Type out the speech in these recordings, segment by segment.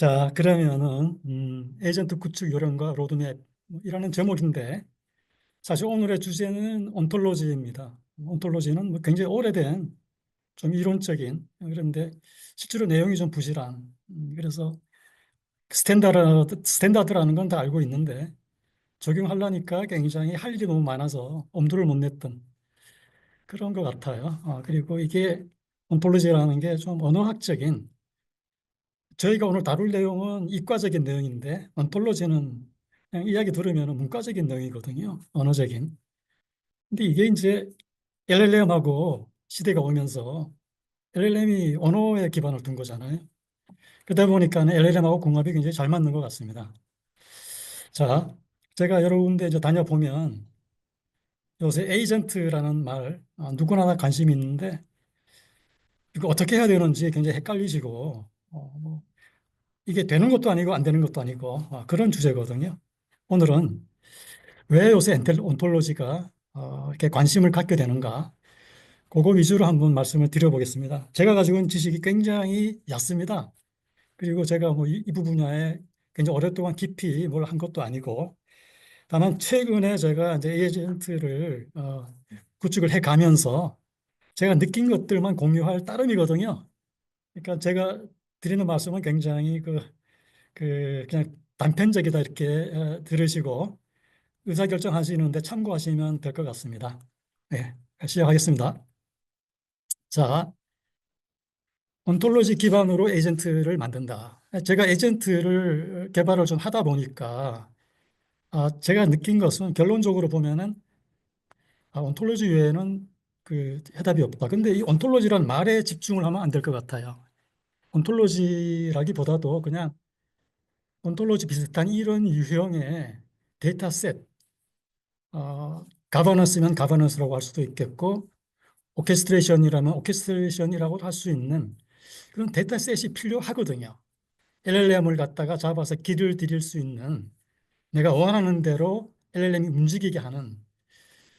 자, 그러면은 에이전트 구축 요령과 로드맵 이라는 제목인데 사실 오늘의 주제는 온톨로지입니다. 온톨로지는 뭐 굉장히 오래된 좀 이론적인 그런데 실제로 내용이 좀 부실한 그래서 스탠다드라는 건 다 알고 있는데 적용하려니까 굉장히 할 일이 너무 많아서 엄두를 못 냈던 그런 것 같아요. 그리고 이게 온톨로지라는 게 좀 언어학적인 저희가 오늘 다룰 내용은 이과적인 내용인데 온톨로지는 그냥 이야기 들으면 문과적인 내용이거든요. 언어적인. 근데 이게 이제 LLM하고 시대가 오면서 LLM이 언어에 기반을 둔 거잖아요. 그러다 보니까 LLM하고 궁합이 굉장히 잘 맞는 것 같습니다. 자, 제가 여러 군데 이제 다녀보면 요새 에이전트라는 말 누구나 다 관심이 있는데 이거 어떻게 해야 되는지 굉장히 헷갈리시고 뭐 이게 되는 것도 아니고 안 되는 것도 아니고 그런 주제거든요. 오늘은 왜 요새 온톨로지가 이렇게 관심을 갖게 되는가? 그거 위주로 한번 말씀을 드려보겠습니다. 제가 가지고 있는 지식이 굉장히 얕습니다. 그리고 제가 뭐 이 분야에 굉장히 오랫동안 깊이 뭘 한 것도 아니고, 다만 최근에 제가 이제 에이전트를 구축을 해 가면서 제가 느낀 것들만 공유할 따름이거든요. 그러니까 제가 드리는 말씀은 굉장히 그냥 단편적이다 이렇게 들으시고 의사결정하시는데 참고하시면 될 것 같습니다. 네, 시작하겠습니다. 자, 온톨로지 기반으로 에이전트를 만든다. 제가 에이전트를 개발을 좀 하다 보니까 제가 느낀 것은 결론적으로 보면은 온톨로지 외에는 그 해답이 없다. 근데 이 온톨로지란 말에 집중을 하면 안 될 것 같아요. 온톨로지라기보다도 그냥 온톨로지 비슷한 이런 유형의 데이터셋, 가버넌스면 가버넌스라고 할 수도 있겠고 오케스트레이션이라면 오케스트레이션이라고 할 수 있는 그런 데이터셋이 필요하거든요. LLM을 갖다가 잡아서 길을 들일 수 있는 내가 원하는 대로 LLM이 움직이게 하는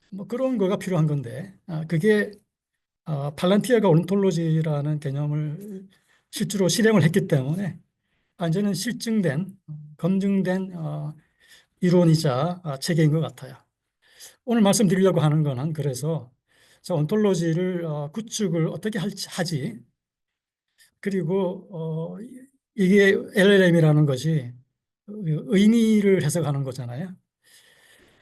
뭐 그런 거가 필요한 건데 그게 팔란티어가 온톨로지라는 개념을 실제로 실행을 했기 때문에 완전히 실증된 검증된 이론이자 체계인 것 같아요. 오늘 말씀드리려고 하는 거는 그래서 자, 온톨로지를 구축을 어떻게 하지? 그리고 이게 LLM이라는 것이 의미를 해석하는 거잖아요.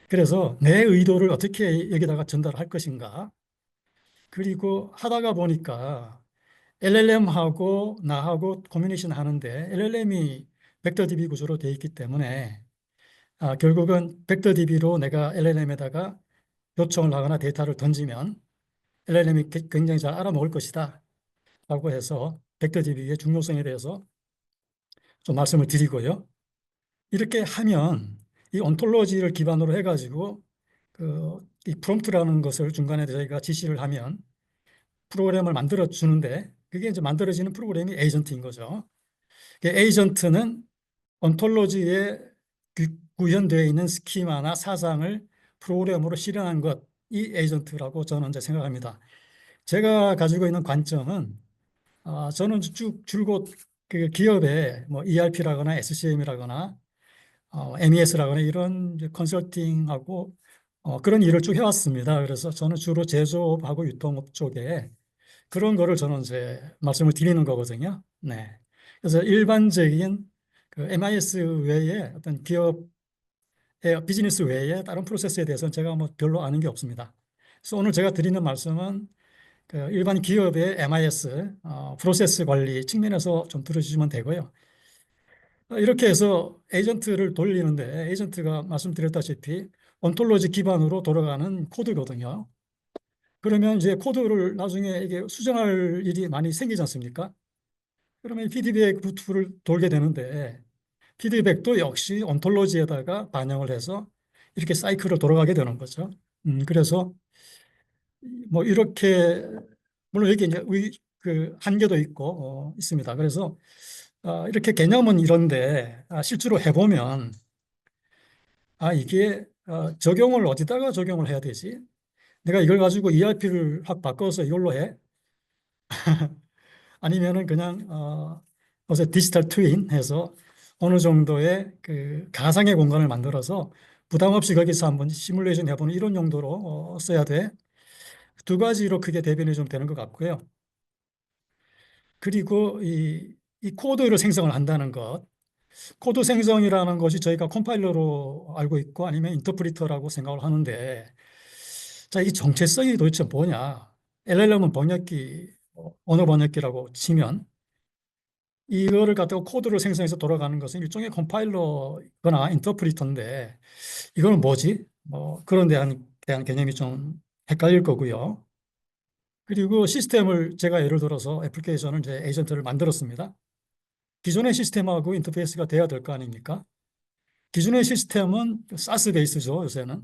그래서 내 의도를 어떻게 여기다가 전달할 것인가. 그리고 하다가 보니까 LLM하고 나하고 커뮤니케이션 하는데 LLM이 벡터 DB 구조로 되어 있기 때문에 결국은 벡터 DB로 내가 LLM에다가 요청을 하거나 데이터를 던지면 LLM이 굉장히 잘 알아먹을 것이다 라고 해서 벡터 DB의 중요성에 대해서 좀 말씀을 드리고요. 이렇게 하면 이 온톨로지를 기반으로 해가지고 이 프롬프트라는 것을 중간에 저희가 지시를 하면 프로그램을 만들어 주는데 그게 이제 만들어지는 프로그램이 에이전트인 거죠. 에이전트는 온톨로지에 구현되어 있는 스키마나 사상을 프로그램으로 실현한 것이 에이전트라고 저는 이제 생각합니다. 제가 가지고 있는 관점은 저는 쭉 줄곧 그 기업에 뭐 ERP라거나 SCM이라거나 MES라거나 이런 이제 컨설팅하고 그런 일을 쭉 해왔습니다. 그래서 저는 주로 제조업하고 유통업 쪽에 그런 거를 저는 이제 말씀을 드리는 거거든요. 네. 그래서 일반적인 그 MIS 외에 어떤 기업의 비즈니스 외에 다른 프로세스에 대해서는 제가 뭐 별로 아는 게 없습니다. 그래서 오늘 제가 드리는 말씀은 그 일반 기업의 MIS 프로세스 관리 측면에서 좀 들어주시면 되고요. 이렇게 해서 에이전트를 돌리는데 에이전트가 말씀드렸다시피 온톨로지 기반으로 돌아가는 코드거든요. 그러면 이제 코드를 나중에 이게 수정할 일이 많이 생기지 않습니까? 그러면 피드백 루트를 돌게 되는데 피드백도 역시 온톨로지에다가 반영을 해서 이렇게 사이클을 돌아가게 되는 거죠. 그래서 뭐 이렇게 물론 여기 이제 그 한계도 있고 있습니다. 그래서 이렇게 개념은 이런데 실제로 해보면 이게 적용을 어디다가 적용을 해야 되지? 내가 이걸 가지고 ERP를 확 바꿔서 이걸로 해? 아니면은 그냥 그래서 디지털 트윈 해서 어느 정도의 그 가상의 공간을 만들어서 부담 없이 거기서 한번 시뮬레이션 해보는 이런 용도로 써야 돼. 두 가지로 크게 대변이 좀 되는 것 같고요. 그리고 이 코드를 생성을 한다는 것, 코드 생성이라는 것이 저희가 컴파일러로 알고 있고 아니면 인터프리터라고 생각을 하는데, 자, 이 정체성이 도대체 뭐냐? LLM은 번역기, 언어 번역기라고 치면 이거를 갖다가 코드를 생성해서 돌아가는 것은 일종의 컴파일러거나 인터프리터인데 이거는 뭐지? 뭐 그런 대한 개념이 좀 헷갈릴 거고요. 그리고 시스템을 제가 예를 들어서 애플리케이션을 이제 에이전트를 만들었습니다. 기존의 시스템하고 인터페이스가 돼야 될 거 아닙니까? 기존의 시스템은 사스 베이스죠, 요새는.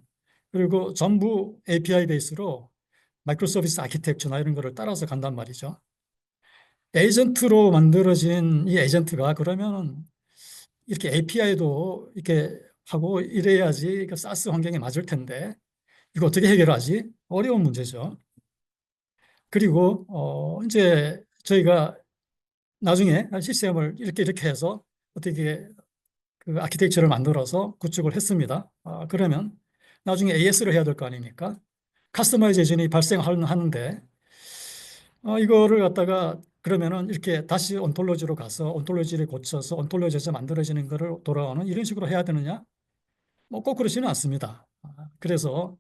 그리고 전부 API 베이스로 마이크로 서비스 아키텍처나 이런 거를 따라서 간단 말이죠. 에이전트로 만들어진 이 에이전트가 그러면 이렇게 API도 이렇게 하고 이래야지 그 사스 환경에 맞을 텐데 이거 어떻게 해결하지? 어려운 문제죠. 그리고 이제 저희가 나중에 시스템을 이렇게 해서 어떻게 그 아키텍처를 만들어서 구축을 했습니다. 그러면 나중에 AS를 해야 될 거 아닙니까? 커스터마이제이션이 발생하는데 이거를 갖다가 그러면은 이렇게 다시 온톨로지로 가서 온톨로지를 고쳐서 온톨로지에서 만들어지는 거를 돌아오는 이런 식으로 해야 되느냐? 뭐 꼭 그렇지는 않습니다. 그래서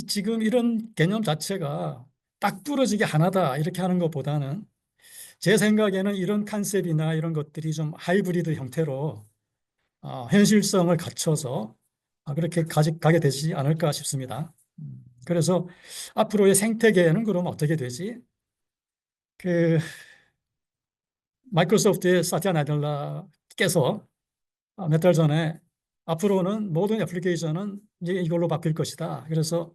지금 이런 개념 자체가 딱 부러지게 하나다 이렇게 하는 것보다는 제 생각에는 이런 컨셉이나 이런 것들이 좀 하이브리드 형태로 현실성을 갖춰서 그렇게 가게 되지 않을까 싶습니다. 그래서 앞으로의 생태계는 그럼 어떻게 되지? 그 마이크로소프트의 사티아 나델라께서 몇 달 전에 앞으로는 모든 애플리케이션은 이제 이걸로 바뀔 것이다. 그래서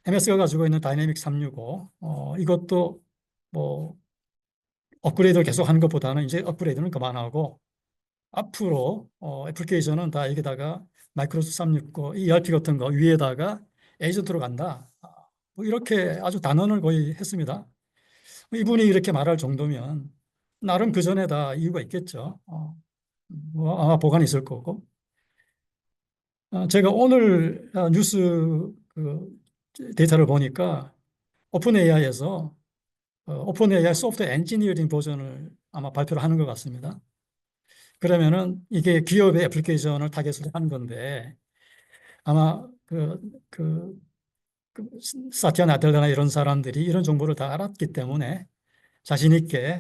MS가 가지고 있는 다이내믹 365 이것도 뭐 업그레이드를 계속 하는 것보다는 이제 업그레이드는 그만하고 앞으로 애플리케이션은 다 여기다가 마이크로소프트 365, ERP 같은 거 위에다가 에이전트로 간다. 뭐 이렇게 아주 단언을 거의 했습니다. 이분이 이렇게 말할 정도면 나름 그 전에 다 이유가 있겠죠. 뭐 아마 보관이 있을 거고. 제가 오늘 뉴스 그 데이터를 보니까 오픈 AI에서 오픈 AI 소프트웨어 엔지니어링 버전을 아마 발표를 하는 것 같습니다. 그러면은 이게 기업의 애플리케이션을 타겟으로 하는 건데 아마 그, 그 사티아 나델라나 이런 사람들이 이런 정보를 다 알았기 때문에 자신 있게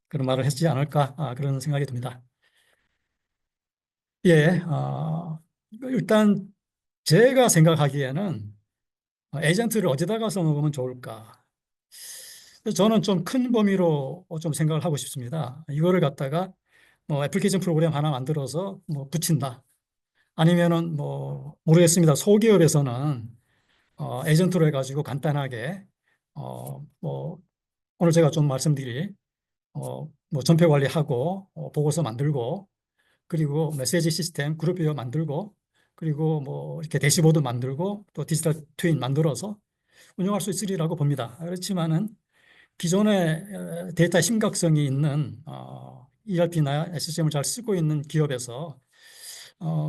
그런 말을 했지 않을까 그런 생각이 듭니다. 예, 일단 제가 생각하기에는 에이전트를 어디다가 써놓으면 좋을까? 저는 좀 큰 범위로 좀 생각을 하고 싶습니다. 이거를 갖다가 뭐 애플리케이션 프로그램 하나 만들어서 뭐 붙인다. 아니면은 뭐 모르겠습니다. 소기업에서는 에이전트로 해가지고 간단하게 뭐 오늘 제가 좀 말씀드릴 뭐 전표 관리하고 보고서 만들고 그리고 메시지 시스템 그룹비어 만들고 그리고 뭐 이렇게 대시보드 만들고 또 디지털 트윈 만들어서 운영할 수 있으리라고 봅니다. 그렇지만은 기존의 데이터 심각성이 있는 ERP나 SCM을 잘 쓰고 있는 기업에서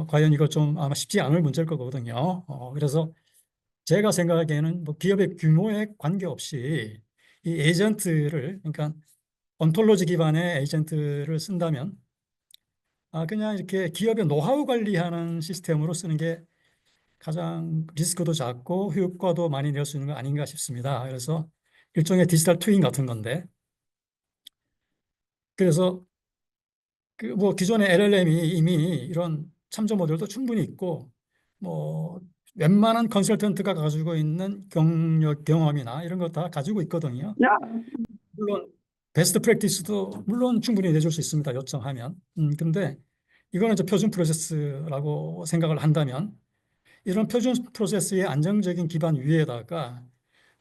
과연 이거 좀 아마 쉽지 않을 문제일 거거든요. 그래서 제가 생각하기에는 뭐 기업의 규모에 관계없이 이 에이전트를 그러니까 온톨로지 기반의 에이전트를 쓴다면 그냥 이렇게 기업의 노하우 관리하는 시스템으로 쓰는 게 가장 리스크도 작고 효과도 많이 낼 수 있는 거 아닌가 싶습니다. 그래서 일종의 디지털 트윈 같은 건데 그래서 그 뭐 기존의 LLM이 이미 이런 참조 모델도 충분히 있고 뭐 웬만한 컨설턴트가 가지고 있는 경력 경험이나 이런 거 다 가지고 있거든요. 물론 베스트 프랙티스도 물론 충분히 내줄 수 있습니다. 요청하면. 근데 이거는 이제 표준 프로세스라고 생각을 한다면 이런 표준 프로세스의 안정적인 기반 위에다가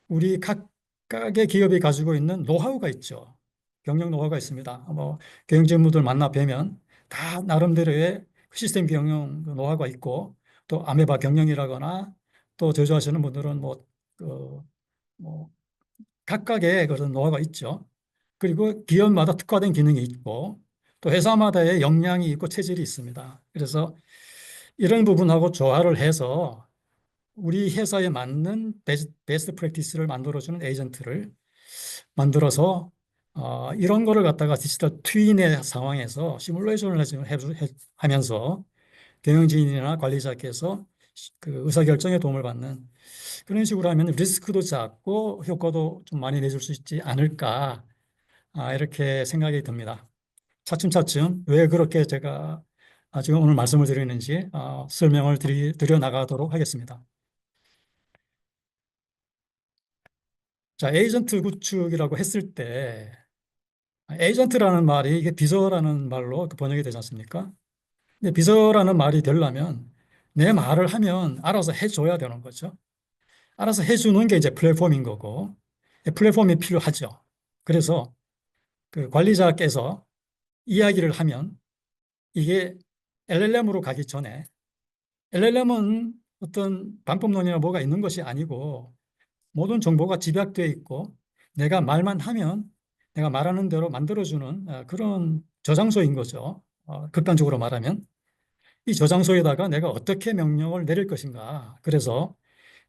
우리 각각의 기업이 가지고 있는 노하우가 있죠. 경영 노하우가 있습니다. 뭐 경영진무들 만나 뵈면 다 나름대로의 시스템 경영 그 노하우가 있고 또 아메바 경영이라거나 또 제조하시는 분들은 뭐 각각의 그런 노하우가 있죠. 그리고 기업마다 특화된 기능이 있고 또 회사마다의 역량이 있고 체질이 있습니다. 그래서 이런 부분하고 조화를 해서 우리 회사에 맞는 베스트 프랙티스를 만들어주는 에이전트를 만들어서 이런 거를 갖다가 디지털 트윈의 상황에서 시뮬레이션을 하면서 경영진이나 관리자께서 그 의사결정에 도움을 받는 그런 식으로 하면 리스크도 작고 효과도 좀 많이 내줄 수 있지 않을까 이렇게 생각이 듭니다. 차츰차츰 왜 그렇게 제가 지금 오늘 말씀을 드리는지 설명을 드려 나가도록 하겠습니다. 자, 에이전트 구축이라고 했을 때 에이전트라는 말이 이게 비서라는 말로 그 번역이 되지 않습니까? 근데 비서라는 말이 되려면 내 말을 하면 알아서 해줘야 되는 거죠. 알아서 해주는 게 이제 플랫폼인 거고 플랫폼이 필요하죠. 그래서 그 관리자께서 이야기를 하면 이게 LLM으로 가기 전에 LLM은 어떤 방법론이나 뭐가 있는 것이 아니고 모든 정보가 집약되어 있고 내가 말만 하면 내가 말하는 대로 만들어주는 그런 저장소인 거죠. 극단적으로 말하면 이 저장소에다가 내가 어떻게 명령을 내릴 것인가. 그래서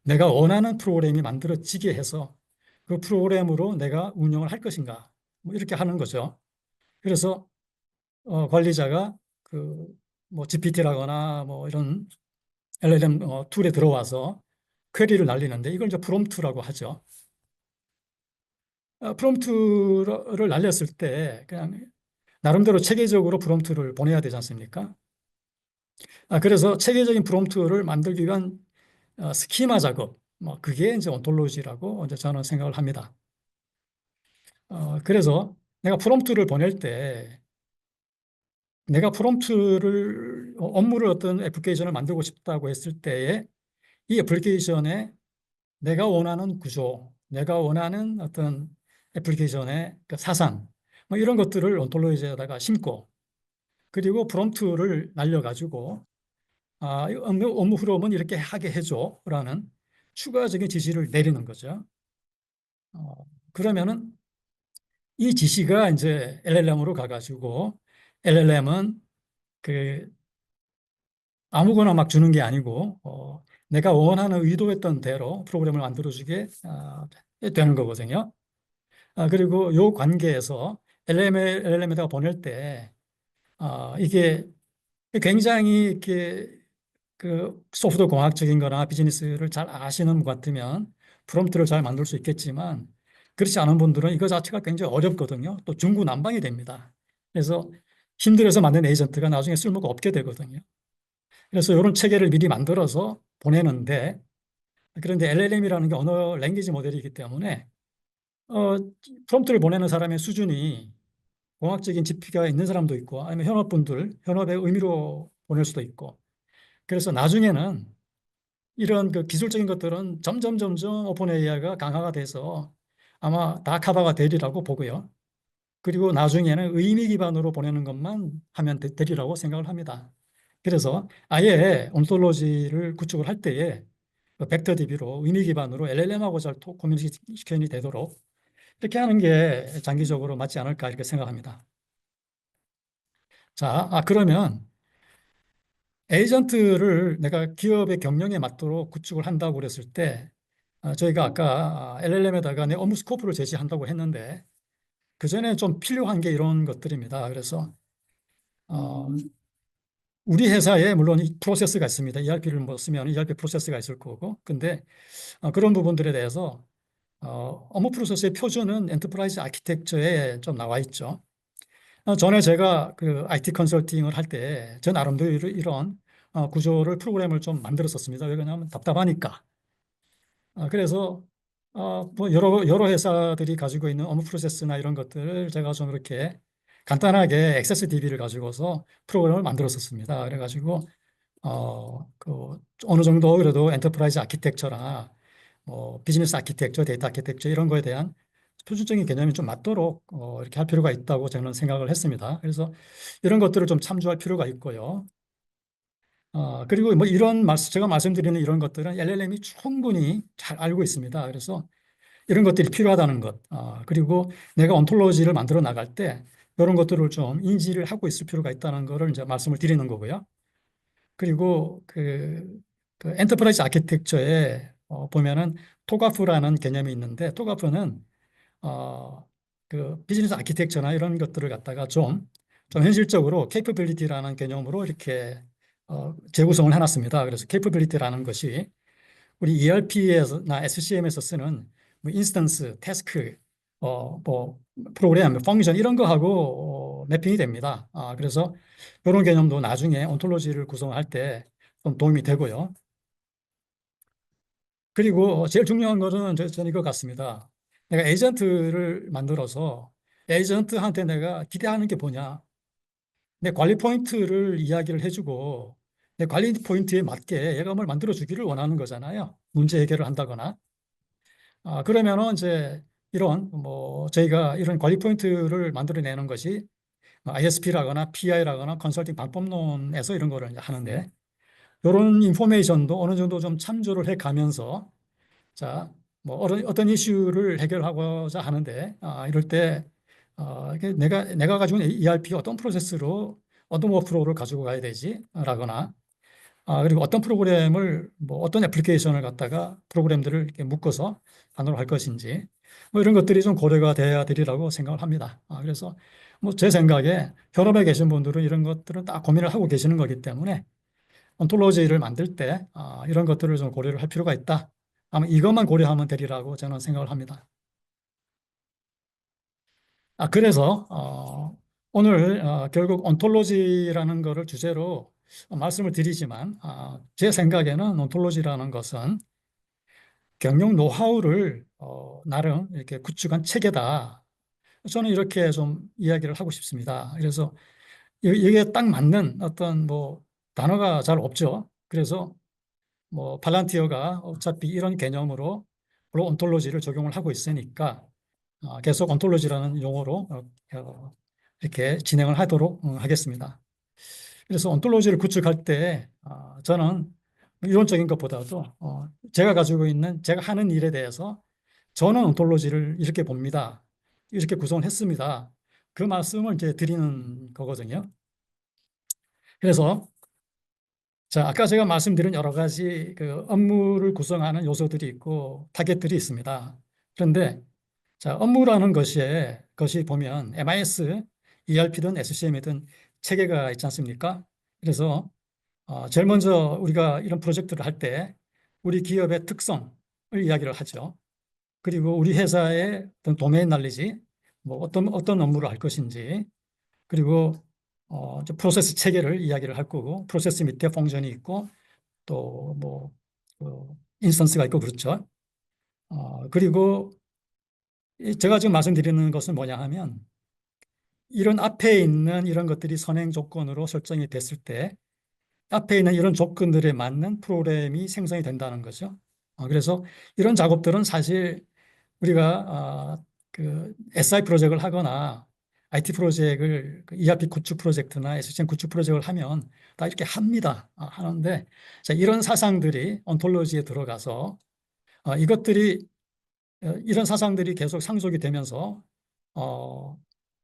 내가 원하는 프로그램이 만들어지게 해서 그 프로그램으로 내가 운영을 할 것인가. 뭐 이렇게 하는 거죠. 그래서 관리자가 그 뭐 GPT라거나 뭐 이런 LLM 툴에 들어와서 퀘리를 날리는데 이걸 이제 프롬프트라고 하죠. 프롬프트를 날렸을 때 그냥 나름대로 체계적으로 프롬프트를 보내야 되지 않습니까? 그래서 체계적인 프롬프트를 만들기 위한 스키마 작업, 뭐 그게 이제 온톨로지라고 이제 저는 생각을 합니다. 그래서 내가 프롬프트를 보낼 때 내가 프롬프트를 업무를 어떤 애플리케이션을 만들고 싶다고 했을 때에 이 애플리케이션에 내가 원하는 구조, 내가 원하는 어떤 애플리케이션의 그 사상, 뭐 이런 것들을 온톨로지에다가 심고 그리고 프롬프트를 날려가지고 이 업무 흐름은 이렇게 하게 해줘라는 추가적인 지시를 내리는 거죠. 그러면은 이 지시가 이제 LLM으로 가가지고 LLM은 그 아무거나 막 주는 게 아니고 내가 원하는 의도했던 대로 프로그램을 만들어주게 되는 거거든요. 그리고 요 관계에서 LLM에다가 보낼 때 이게 굉장히 이렇게 그 소프트 공학적인 거나 비즈니스를 잘 아시는 분 같으면 프롬프트를 잘 만들 수 있겠지만 그렇지 않은 분들은 이거 자체가 굉장히 어렵거든요. 또 중구난방이 됩니다. 그래서 힘들어서 만든 에이전트가 나중에 쓸모가 없게 되거든요. 그래서 이런 체계를 미리 만들어서 보내는데 그런데 LLM이라는 게 언어 랭귀지 모델이기 때문에 어, 프롬프트를 보내는 사람의 수준이 공학적인 지피가 있는 사람도 있고 아니면 현업분들, 현업의 의미로 보낼 수도 있고 그래서 나중에는 이런 그 기술적인 것들은 점점 오픈 AI가 강화가 돼서 아마 다 커버가 되리라고 보고요. 그리고 나중에는 의미 기반으로 보내는 것만 하면 되리라고 생각을 합니다. 그래서 아예 온톨로지를 구축을 할 때에 그 벡터 DB로 의미 기반으로 LLM하고 잘 커뮤니케이션이 되도록 이렇게 하는 게 장기적으로 맞지 않을까 이렇게 생각합니다. 자, 그러면 에이전트를 내가 기업의 경영에 맞도록 구축을 한다고 그랬을 때 저희가 아까 LLM에다가 내 업무 스코프를 제시한다고 했는데 그 전에 좀 필요한 게 이런 것들입니다. 그래서 어, 우리 회사에 물론 이 프로세스가 있습니다. ERP를 뭐 쓰면 ERP 프로세스가 있을 거고 근데 그런 부분들에 대해서 업무 프로세스의 표준은 엔터프라이즈 아키텍처에 좀 나와 있죠. 전에 제가 그 IT 컨설팅을 할 때 전 나름대로 이런 구조를 프로그램을 좀 만들었었습니다. 왜냐하면 답답하니까. 그래서 뭐 여러 회사들이 가지고 있는 업무 프로세스나 이런 것들을 제가 좀 이렇게 간단하게 XSDB를 가지고서 프로그램을 만들었었습니다. 그래가지고 그 어느 정도 그래도 엔터프라이즈 아키텍처나 뭐 비즈니스 아키텍처, 데이터 아키텍처 이런 거에 대한 표준적인 개념이 좀 맞도록 이렇게 할 필요가 있다고 저는 생각을 했습니다. 그래서 이런 것들을 좀 참조할 필요가 있고요. 그리고 뭐 이런 제가 말씀드리는 이런 것들은 LLM이 충분히 잘 알고 있습니다. 그래서 이런 것들이 필요하다는 것. 그리고 내가 온톨로지를 만들어 나갈 때 이런 것들을 좀 인지를 하고 있을 필요가 있다는 것을 이제 말씀을 드리는 거고요. 그리고 그 엔터프라이즈 아키텍처에 보면은 토가프라는 개념이 있는데 토가프는 어, 그 비즈니스 아키텍처나 이런 것들을 갖다가 좀 현실적으로 케이퍼빌리티라는 개념으로 이렇게 재구성을 해놨습니다. 그래서 케이퍼빌리티라는 것이 우리 ERP에서나 SCM에서 쓰는 뭐 인스턴스, 태스크, 뭐 프로그램, 펑션 이런 거하고 매핑이 됩니다. 그래서 이런 개념도 나중에 온톨로지를 구성할 때 좀 도움이 되고요. 그리고 제일 중요한 것은 저는 이거 같습니다. 내가 에이전트를 만들어서 에이전트한테 내가 기대하는 게 뭐냐. 내 관리 포인트를 이야기를 해주고 내 관리 포인트에 맞게 예감을 만들어 주기를 원하는 거잖아요. 문제 해결을 한다거나. 그러면은 이제 이런 뭐 저희가 이런 관리 포인트를 만들어내는 것이 ISP라거나 PI라거나 컨설팅 방법론에서 이런 거를 이제 하는데 이런 인포메이션도 어느 정도 좀 참조를 해 가면서 자, 뭐 어떤 이슈를 해결하고자 하는데 이럴 때 이게 내가 가지고 있는 ERP 어떤 프로세스로 어떤 워크로우를 가지고 가야 되지? 라거나 그리고 어떤 프로그램을 뭐 어떤 애플리케이션을 갖다가 프로그램들을 이렇게 묶어서 반응을 할 것인지 뭐 이런 것들이 좀 고려가 돼야 되리라고 생각을 합니다. 그래서 뭐 제 생각에 현업에 계신 분들은 이런 것들은 딱 고민을 하고 계시는 거기 때문에 온톨로지를 만들 때 이런 것들을 좀 고려를 할 필요가 있다. 아마 이것만 고려하면 되리라고 저는 생각을 합니다. 그래서 오늘 결국 온톨로지라는 거를 주제로 말씀을 드리지만 제 생각에는 온톨로지라는 것은 경영 노하우를 나름 이렇게 구축한 체계다. 저는 이렇게 좀 이야기를 하고 싶습니다. 그래서 이게 딱 맞는 어떤 뭐 단어가 잘 없죠. 그래서 뭐 팔란티어가 어차피 이런 개념으로 물론 온톨로지를 적용을 하고 있으니까 계속 온톨로지라는 용어로 이렇게 진행을 하도록 하겠습니다. 그래서 온톨로지를 구축할 때 저는 이론적인 것보다도 제가 가지고 있는 제가 하는 일에 대해서 저는 온톨로지를 이렇게 봅니다. 이렇게 구성을 했습니다. 그 말씀을 이제 드리는 거거든요. 그래서 자, 아까 제가 말씀드린 여러 가지 그 업무를 구성하는 요소들이 있고 타겟들이 있습니다. 그런데 자, 업무라는 것이 보면 MIS, ERP든 SCM이든 체계가 있지 않습니까? 그래서 제일 먼저 우리가 이런 프로젝트를 할 때 우리 기업의 특성을 이야기를 하죠. 그리고 우리 회사의 어떤 도메인 날리지, 뭐 어떤 업무를 할 것인지, 그리고 프로세스 체계를 이야기를 할 거고, 프로세스 밑에 펑션이 있고, 또뭐 인스턴스가 있고 그렇죠. 그리고 제가 지금 말씀드리는 것은 뭐냐 하면 이런 앞에 있는 이런 것들이 선행 조건으로 설정이 됐을 때 앞에 있는 이런 조건들에 맞는 프로그램이 생성이 된다는 거죠. 그래서 이런 작업들은 사실 우리가 그 SI 프로젝트를 하거나 IT 프로젝트를 그 ERP 구축 프로젝트나 SCM 구축 프로젝트를 하면 다 이렇게 합니다. 하는데 자, 이런 사상들이 온톨로지에 들어가서 이것들이 이런 사상들이 계속 상속이 되면서 어,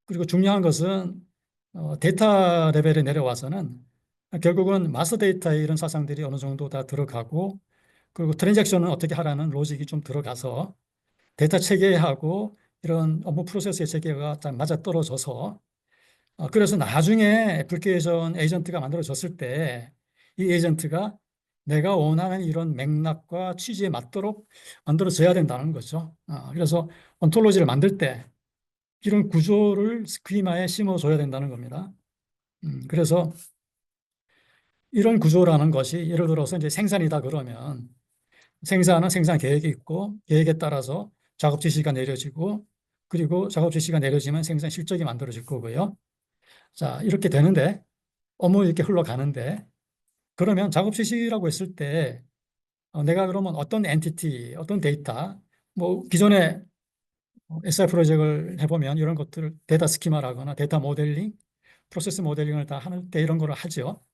그리고 중요한 것은 데이터 레벨에 내려와서는 결국은 마스 데이터에 이런 사상들이 어느 정도 다 들어가고 그리고 트랜잭션은 어떻게 하라는 로직이 좀 들어가서 데이터 체계하고 이런 업무 프로세스의 체계가 딱 맞아떨어져서 그래서 나중에 애플리케이션 에이전트가 만들어졌을 때 이 에이전트가 내가 원하는 이런 맥락과 취지에 맞도록 만들어져야 된다는 거죠. 그래서 온톨로지를 만들 때 이런 구조를 스키마에 심어줘야 된다는 겁니다. 그래서 이런 구조라는 것이 예를 들어서 이제 생산이다 그러면 생산은 생산 계획이 있고 계획에 따라서 작업 지시가 내려지고 그리고 작업 지시가 내려지면 생산 실적이 만들어질 거고요. 자, 이렇게 되는데 업무 이렇게 흘러가는데 그러면 작업 지시라고 했을 때 내가 그러면 어떤 엔티티, 어떤 데이터 뭐 기존에 SI 프로젝트를 해보면 이런 것들을 데이터 스키마라거나 데이터 모델링, 프로세스 모델링을 다 하는 때 이런 거를 하죠.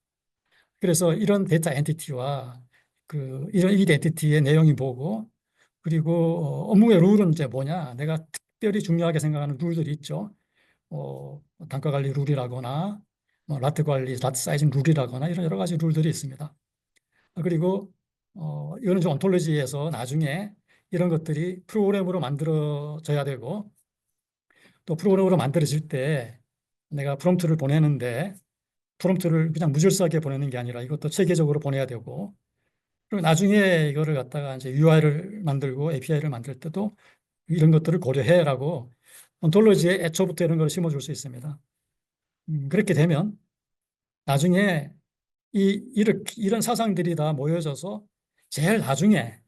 그래서 이런 데이터 엔티티와 이런 이 엔티티의 내용이 뭐고 그리고 업무의 룰은 이제 뭐냐? 내가 특별히 중요하게 생각하는 룰들이 있죠. 단가 관리 룰이라거나, 뭐 라트 관리, 라트 사이징 룰이라거나 이런 여러 가지 룰들이 있습니다. 그리고 이거는 좀 온톨로지에서 나중에 이런 것들이 프로그램으로 만들어져야 되고 또 프로그램으로 만들어질 때 내가 프롬프트를 보내는데 프롬프트를 그냥 무질서하게 보내는 게 아니라 이것도 체계적으로 보내야 되고 그리고 나중에 이거를 갖다가 이제 UI를 만들고 API를 만들 때도 이런 것들을 고려해라고 온톨로지에 애초부터 이런 걸 심어줄 수 있습니다. 그렇게 되면 나중에 이런 사상들이 다 모여져서 제일 나중에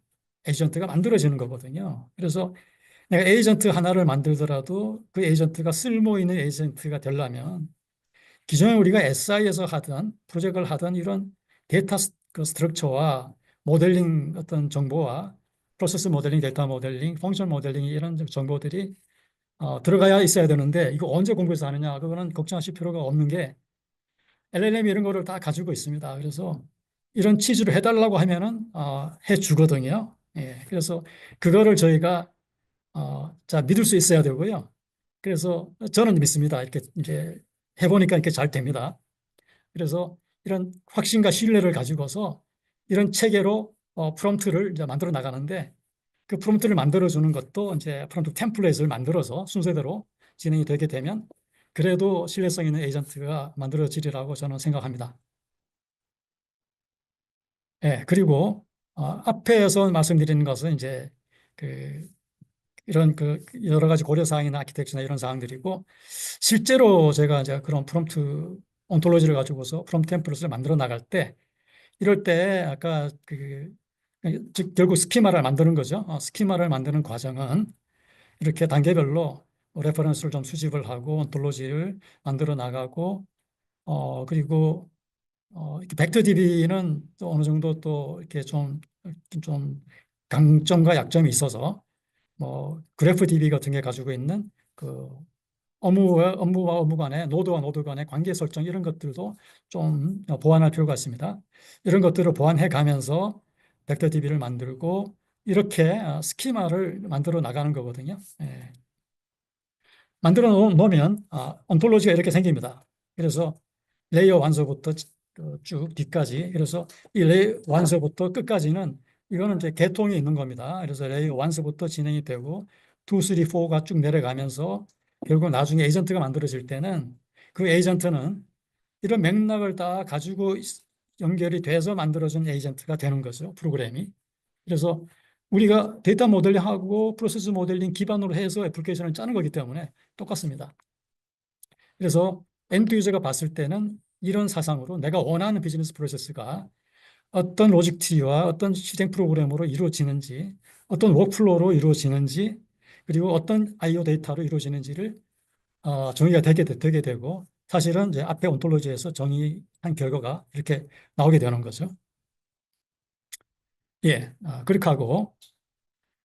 에이전트가 만들어지는 거거든요. 그래서 내가 에이전트 하나를 만들더라도 그 에이전트가 쓸모 있는 에이전트가 되려면 기존에 우리가 SI에서 하던 프로젝트를 하던 이런 데이터 그 스트럭처와 모델링 어떤 정보와 프로세스 모델링, 데이터 모델링, 펑션 모델링 이런 정보들이 들어가야 있어야 되는데 이거 언제 공부해서 하느냐 그거는 걱정하실 필요가 없는 게 LLM 이런 거를 다 가지고 있습니다. 그래서 이런 취지로 해달라고 하면은 해주거든요. 예, 그래서 그거를 저희가 자 믿을 수 있어야 되고요. 그래서 저는 믿습니다. 이렇게 이제 해보니까 이렇게 잘 됩니다. 그래서 이런 확신과 신뢰를 가지고서 이런 체계로 프롬프트를 이제 만들어 나가는데 그 프롬프트를 만들어주는 것도 이제 프롬프트 템플릿을 만들어서 순서대로 진행이 되게 되면 그래도 신뢰성 있는 에이전트가 만들어지리라고 저는 생각합니다. 예, 그리고 앞에서 말씀드리는 것은 이제 그 이런 그 여러 가지 고려 사항이나 아키텍처나 이런 사항들이고 실제로 제가 이제 그런 프롬프트 온톨로지를 가지고서 프롬프트 템플릿을 만들어 나갈 때 이럴 때 아까 즉 결국 스키마를 만드는 거죠. 스키마를 만드는 과정은 이렇게 단계별로 레퍼런스를 좀 수집을 하고 온톨로지를 만들어 나가고 그리고 이렇게 벡터DB는 또 어느 정도 또 이렇게 좀 강점과 약점이 있어서 뭐 그래프DB 같은 게 가지고 있는 그 업무와 업무 간의 노드와 노드 간의 관계 설정 이런 것들도 좀 보완할 필요가 있습니다. 이런 것들을 보완해 가면서 벡터DB를 만들고 이렇게 스키마를 만들어 나가는 거거든요. 예. 만들어 놓으면 온톨로지가 이렇게 생깁니다. 그래서 레이어 완서부터 쭉 뒤까지 그래서 이 레이어 완서부터 끝까지는 이거는 이제 계통이 있는 겁니다. 그래서 레이어 완서부터 진행이 되고 2, 3, 4가 쭉 내려가면서 결국 나중에 에이전트가 만들어질 때는 그 에이전트는 이런 맥락을 다 가지고 연결이 돼서 만들어진 에이전트가 되는 거죠. 프로그램이. 그래서 우리가 데이터 모델링하고 프로세스 모델링 기반으로 해서 애플리케이션을 짜는 거기 때문에 똑같습니다. 그래서 엔드 유저가 봤을 때는 이런 사상으로 내가 원하는 비즈니스 프로세스가 어떤 로직 트리와 어떤 실행 프로그램으로 이루어지는지 어떤 워크플로우로 이루어지는지 그리고 어떤 IO 데이터로 이루어지는지를 정의가 되게 되고 사실은 이제 앞에 온톨로지에서 정의한 결과가 이렇게 나오게 되는 거죠. 예, 그렇게 하고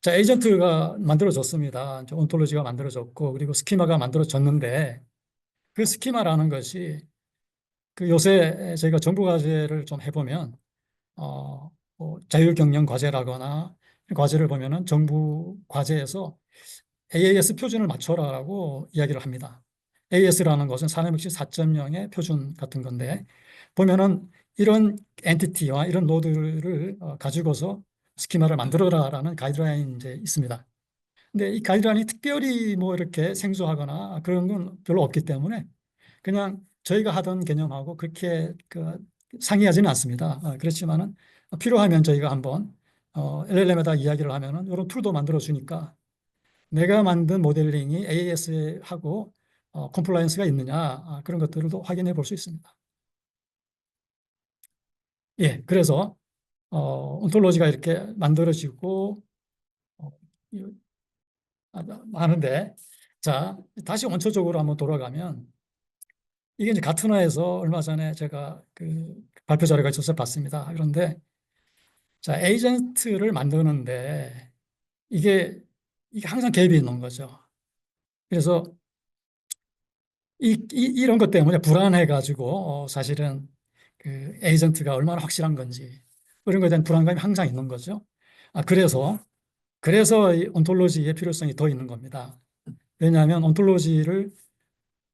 자 에이전트가 만들어졌습니다. 이제 온톨로지가 만들어졌고 그리고 스키마가 만들어졌는데 그 스키마라는 것이 그 요새 저희가 정부 과제를 좀 해보면 뭐 자율경영 과제라거나 과제를 보면은 정부 과제에서 AAS 표준을 맞춰라라고 이야기를 합니다. AS라는 것은 산업혁신 4.0의 표준 같은 건데 보면은 이런 엔티티와 이런 노드를 가지고서 스키마를 만들어라라는 가이드라인이 이제 있습니다. 근데 이 가이드라인이 특별히 뭐 이렇게 생소하거나 그런 건 별로 없기 때문에 그냥 저희가 하던 개념하고 그렇게 상이하지는 않습니다. 그렇지만은 필요하면 저희가 한번 LLM에다 이야기를 하면은 이런 툴도 만들어 주니까 내가 만든 모델링이 AS하고 컴플라이언스가 있느냐 그런 것들도 확인해 볼 수 있습니다. 예, 그래서 온톨로지가 이렇게 만들어지고 어, 이- 하는데 자 다시 원초적으로 한번 돌아가면 이게 이제 가트너에서 얼마 전에 제가 그 발표 자료가 있어서 봤습니다. 그런데 자 에이전트를 만드는데 이게 항상 갭이 있는 거죠. 그래서 이런 것 때문에 불안해가지고 사실은 그 에이전트가 얼마나 확실한 건지 이런 것에 대한 불안감이 항상 있는 거죠. 그래서 그래서 이 온톨로지의 필요성이 더 있는 겁니다. 왜냐하면 온톨로지를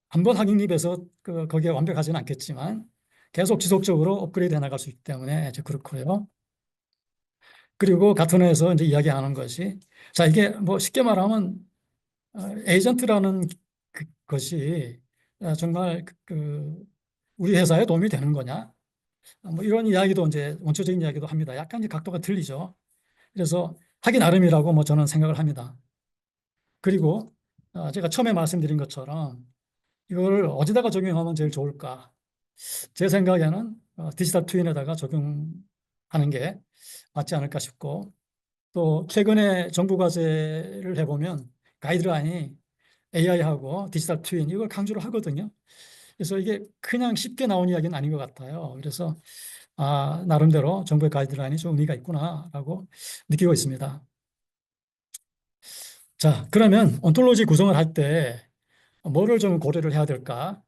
한번 확인입해서 거기에 완벽하지는 않겠지만 계속 지속적으로 업그레이드 해 나갈 수 있기 때문에 이제 그렇고요. 그리고 가트너에서 이제 이야기하는 것이, 자, 이게 뭐 쉽게 말하면 에이전트라는 것이 정말 우리 회사에 도움이 되는 거냐? 뭐 이런 이야기도 이제 원초적인 이야기도 합니다. 약간 이제 각도가 틀리죠. 그래서 하기 나름이라고 뭐 저는 생각을 합니다. 그리고 제가 처음에 말씀드린 것처럼 이걸 어디다가 적용하면 제일 좋을까? 제 생각에는 디지털 트윈에다가 적용하는 게 맞지 않을까 싶고, 또 최근에 정부 과제를 해보면 가이드라인이 AI하고 디지털 트윈 이걸 강조를 하거든요. 그래서 이게 그냥 쉽게 나온 이야기는 아닌 것 같아요. 그래서 나름대로 정부의 가이드라인이 좀 의미가 있구나라고 느끼고 있습니다. 자, 그러면 온톨로지 구성을 할 때 뭐를 좀 고려를 해야 될까?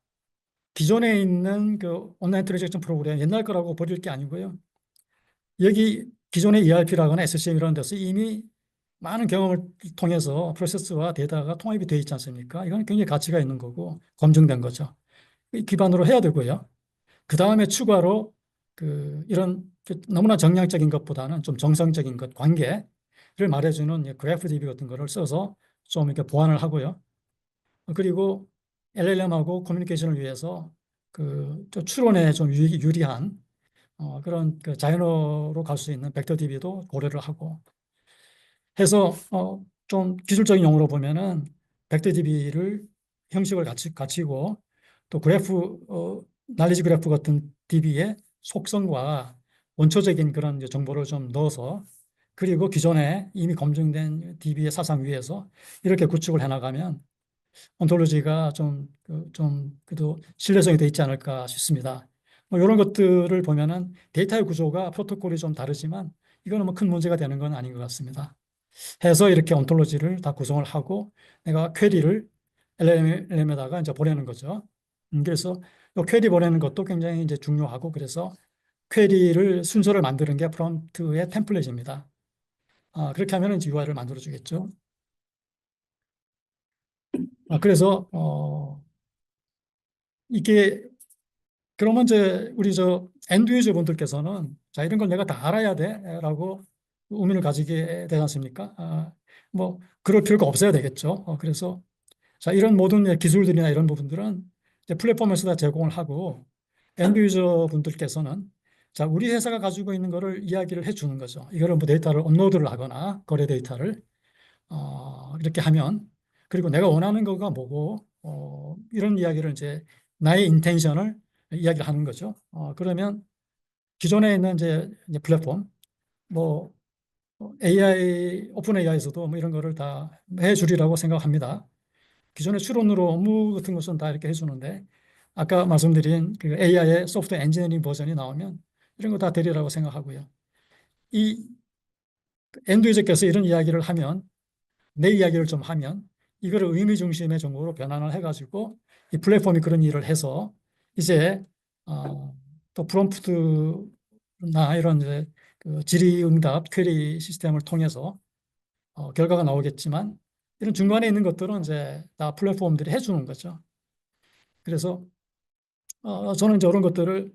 기존에 있는 그 온라인 트랜잭션 프로그램 옛날 거라고 버릴 게 아니고요. 여기 기존의 ERP라거나 SCM 이런 데서 이미 많은 경험을 통해서 프로세스와 데이터가 통합이 되어 있지 않습니까? 이건 굉장히 가치가 있는 거고 검증된 거죠. 이 기반으로 해야 되고요. 그 다음에 추가로 이런 너무나 정량적인 것보다는 좀 정성적인 것, 관계를 말해주는 그래프DB 같은 거를 써서 좀 이렇게 보완을 하고요. 그리고 LLM하고 커뮤니케이션을 위해서 좀 추론에 좀 유리한 그런 자연어로 갈 수 있는 벡터DB도 고려를 하고 해서 좀 기술적인 용어로 보면은 벡터DB를 형식을 갖추고 또 날리지 그래프 같은 DB의 속성과 원초적인 그런 이제 정보를 좀 넣어서 그리고 기존에 이미 검증된 DB의 사상 위에서 이렇게 구축을 해나가면 온톨로지가 좀 그래도 신뢰성이 돼 있지 않을까 싶습니다. 뭐 이런 것들을 보면은 데이터의 구조가 프로토콜이 좀 다르지만 이거는 뭐 큰 문제가 되는 건 아닌 것 같습니다. 해서 이렇게 온톨로지를 다 구성을 하고 내가 퀘리를 LLM에다가 이제 보내는 거죠. 그래서 이 퀘리 보내는 것도 굉장히 이제 중요하고 그래서 퀘리를 순서를 만드는 게 프롬프트의 템플릿입니다. 그렇게 하면 이제 UI를 만들어 주겠죠. 그래서 이게 그러면 이제 우리 엔드 유저 분들께서는 자 이런 걸 내가 다 알아야 돼라고 의문을 가지게 되지 않습니까? 뭐 그럴 필요가 없어야 되겠죠. 그래서 자 이런 모든 기술들이나 이런 부분들은 이제 플랫폼에서 다 제공을 하고 엔드 유저 분들께서는 자 우리 회사가 가지고 있는 거를 이야기를 해주는 거죠. 이거를 뭐 데이터를 업로드를 하거나 거래 데이터를 이렇게 하면 그리고 내가 원하는 거가 뭐고 이런 이야기를 이제 나의 인텐션을 이야기를 하는 거죠. 그러면 기존에 있는 이제 플랫폼 뭐 AI 오픈 AI에서도 뭐 이런 거를 다 해주리라고 생각합니다. 기존의 추론으로 업무 같은 것은 다 이렇게 해주는데 아까 말씀드린 그 AI의 소프트웨어 엔지니어링 버전이 나오면 이런 거 다 되리라고 생각하고요. 이 엔드 유저께서 이런 이야기를 하면 내 이야기를 좀 하면 이거를 의미 중심의 정보로 변환을 해가지고 이 플랫폼이 그런 일을 해서 이제 또 프롬프트나 이런 이제 질의응답 퀘리 시스템을 통해서 결과가 나오겠지만 이런 중간에 있는 것들은 이제 다 플랫폼들이 해주는 거죠. 그래서 저는 이제 이런 것들을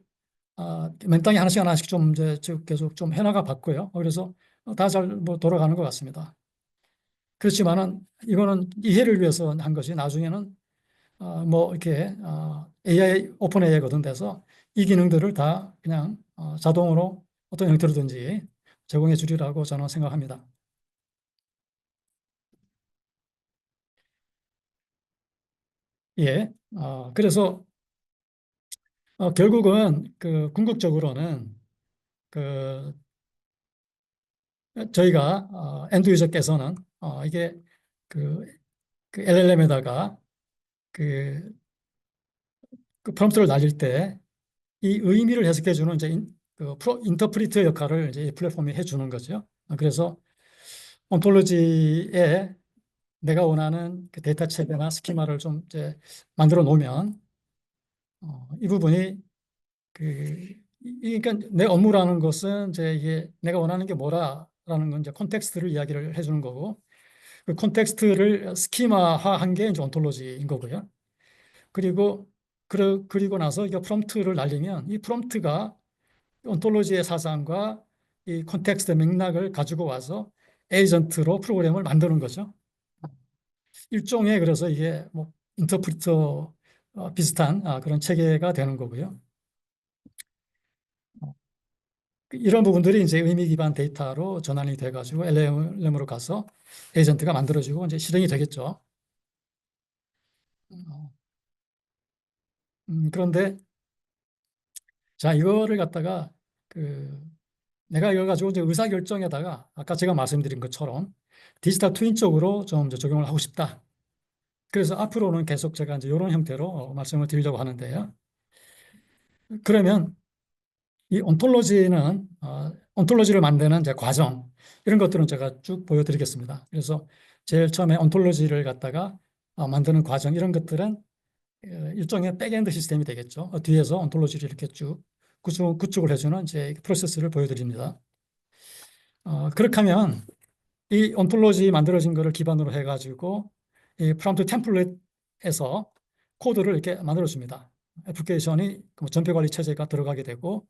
맨땅에 하나씩 하나씩 좀 이제 계속 좀 해나가 봤고요. 그래서 다 잘 뭐 돌아가는 것 같습니다. 그렇지만은 이거는 이해를 위해서 한 것이 나중에는 뭐 이렇게 AI 오픈 AI거든 돼서 이 기능들을 다 그냥 자동으로 어떤 형태로든지 제공해 주리라고 저는 생각합니다. 예. 그래서 결국은 궁극적으로는 그 저희가 엔드 유저께서는 이게 그, LLM에다가 그, 프롬프트를 날릴 때 이 의미를 해석해 주는 이제 인터프리터 역할을 이제 이 플랫폼이 해 주는 거죠. 그래서 온톨로지에 내가 원하는 그 데이터 체계나 스키마를 좀 이제 만들어 놓으면 이 부분이 그러니까 내 업무라는 것은 이제 이게 내가 원하는 게 뭐라라고 데이터라는 건 이제 콘텍스트를 이야기를 해주는 거고, 그 콘텍스트를 스키마화한 게 이제 온톨로지인 거고요. 그리고 그리고 나서 이거 프롬프트를 날리면 이 프롬프트가 온톨로지의 사상과 이 콘텍스트 맥락을 가지고 와서 에이전트로 프로그램을 만드는 거죠. 일종의 그래서 이게 뭐 인터프리터 비슷한 그런 체계가 되는 거고요. 이런 부분들이 이제 의미 기반 데이터로 전환이 돼가지고 LLM으로 가서 에이전트가 만들어지고 이제 실행이 되겠죠. 어, 그런데 자 이거를 갖다가 그 내가 이거 가지고 이제 의사 결정에다가 아까 제가 말씀드린 것처럼 디지털 트윈 쪽으로 좀 이제 적용을 하고 싶다. 그래서 앞으로는 계속 제가 이제 이런 형태로 말씀을 드리려고 하는데요. 그러면 이 온톨로지를 만드는 이제 과정 이런 것들은 제가 쭉 보여드리겠습니다. 그래서 제일 처음에 온톨로지를 갖다가 만드는 과정 이런 것들은 일종의 백엔드 시스템이 되겠죠. 뒤에서 온톨로지를 이렇게 쭉 구축을 해주는 이제 프로세스를 보여드립니다. 그렇게 하면 이 온톨로지 만들어진 거를 기반으로 해가지고 이 프롬프트 템플릿에서 코드를 이렇게 만들어줍니다. 애플리케이션이 전표 관리 체제가 들어가게 되고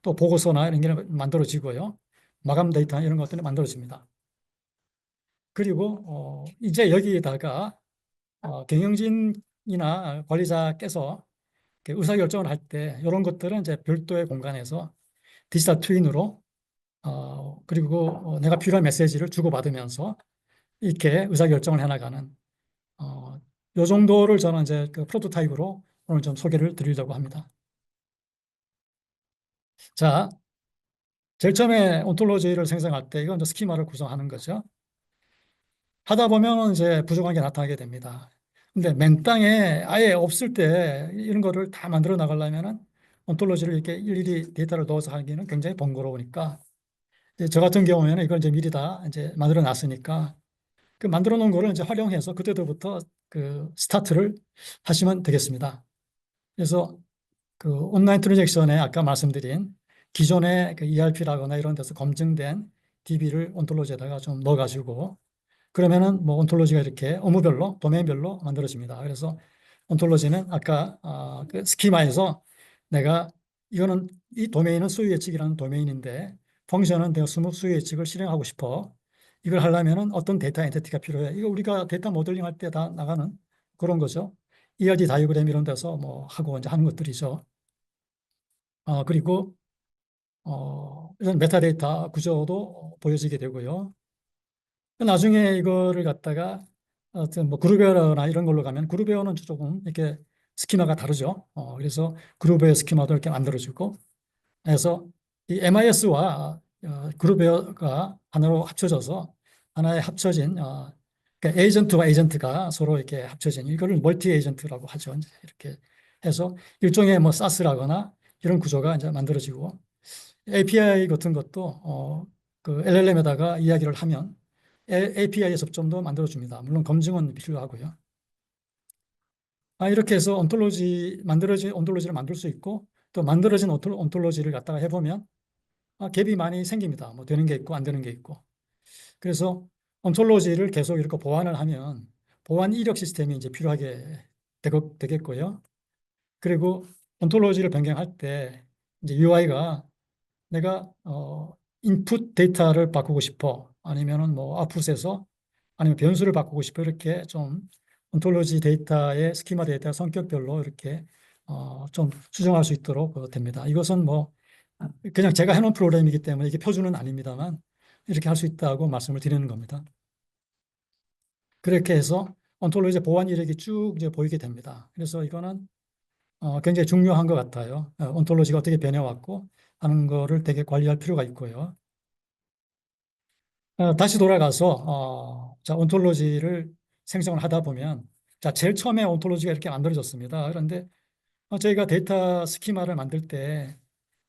또 보고서나 이런 게 만들어지고요. 마감 데이터 이런 것들이 만들어집니다. 그리고 이제 여기에다가 경영진이나 관리자께서 의사결정을 할 때 이런 것들은 이제 별도의 공간에서 디지털 트윈으로 그리고 내가 필요한 메시지를 주고받으면서 이렇게 의사결정을 해나가는 요 정도를 저는 이제 그 프로토타입으로 오늘 좀 소개를 드리려고 합니다. 자, 제일 처음에 온톨로지를 생성할 때 이건 이제 스키마를 구성하는 거죠. 하다 보면 이제 부족한 게 나타나게 됩니다. 근데 맨땅에 아예 없을 때 이런 거를 다 만들어 나가려면은 온톨로지를 이렇게 일일이 데이터를 넣어서 하기는 굉장히 번거로우니까 이제 저 같은 경우에는 이걸 이제 미리 다 이제 만들어 놨으니까 그 만들어 놓은 거를 이제 활용해서 그때부터 그 스타트를 하시면 되겠습니다. 그래서 그 온라인 트랜잭션에 아까 말씀드린 기존의 그 ERP라거나 이런 데서 검증된 DB를 온톨로지에다가 좀 넣어가지고 그러면은 뭐 온톨로지가 이렇게 업무별로 도메인별로 만들어집니다. 그래서 온톨로지는 아까 그 스키마에서 내가 이거는 이 도메인은 수요 예측이라는 도메인인데 펑션은 내가 수요 예측을 실행하고 싶어. 이걸 하려면은 어떤 데이터 엔티티가 필요해. 이거 우리가 데이터 모델링 할 때 다 나가는 그런 거죠. ERD 다이어그램 이런 데서 뭐 하고 이제 하는 것들이죠. 그리고 이런 메타데이터 구조도 보여지게 되고요. 나중에 이거를 갖다가 어떤 뭐 그룹웨어나 이런 걸로 가면 그룹웨어는 조금 이렇게 스키마가 다르죠. 그래서 그룹웨어 스키마도 이렇게 만들어주고 해서 이 MIS와 그룹웨어가 하나로 합쳐져서 하나의 합쳐진 그러니까 에이전트와 에이전트가 서로 이렇게 합쳐진 이거를 멀티 에이전트라고 하죠. 이제 이렇게 해서 일종의 뭐 사스라거나 이런 구조가 이제 만들어지고 API 같은 것도 그 LLM에다가 이야기를 하면 API 접점도 만들어줍니다. 물론 검증은 필요하고요. 이렇게 해서 만들어진 온톨로지를 만들 수 있고 또 만들어진 온톨로지를 갖다가 해보면 갭이 많이 생깁니다. 뭐 되는 게 있고 안 되는 게 있고. 그래서 온톨로지를 계속 이렇게 보완을 하면 보완 이력 시스템이 이제 필요하게 되겠고요. 그리고 온톨로지를 변경할 때 이제 UI가 내가 인풋 데이터를 바꾸고 싶어 아니면은 뭐 아웃풋에서 아니면 변수를 바꾸고 싶어 이렇게 좀 온톨로지 데이터의 스키마 데이터 성격별로 이렇게 좀 수정할 수 있도록 됩니다. 이것은 뭐 그냥 제가 해놓은 프로그램이기 때문에 이게 표준은 아닙니다만 이렇게 할 수 있다고 말씀을 드리는 겁니다. 그렇게 해서 온톨로지 보완 이력이 쭉 이제 보이게 됩니다. 그래서 이거는 굉장히 중요한 것 같아요. 온톨로지가 어떻게 변해왔고 하는 거를 되게 관리할 필요가 있고요. 다시 돌아가서 자 온톨로지를 생성을 하다 보면 자 제일 처음에 온톨로지가 이렇게 만들어졌습니다. 그런데 저희가 데이터 스키마를 만들 때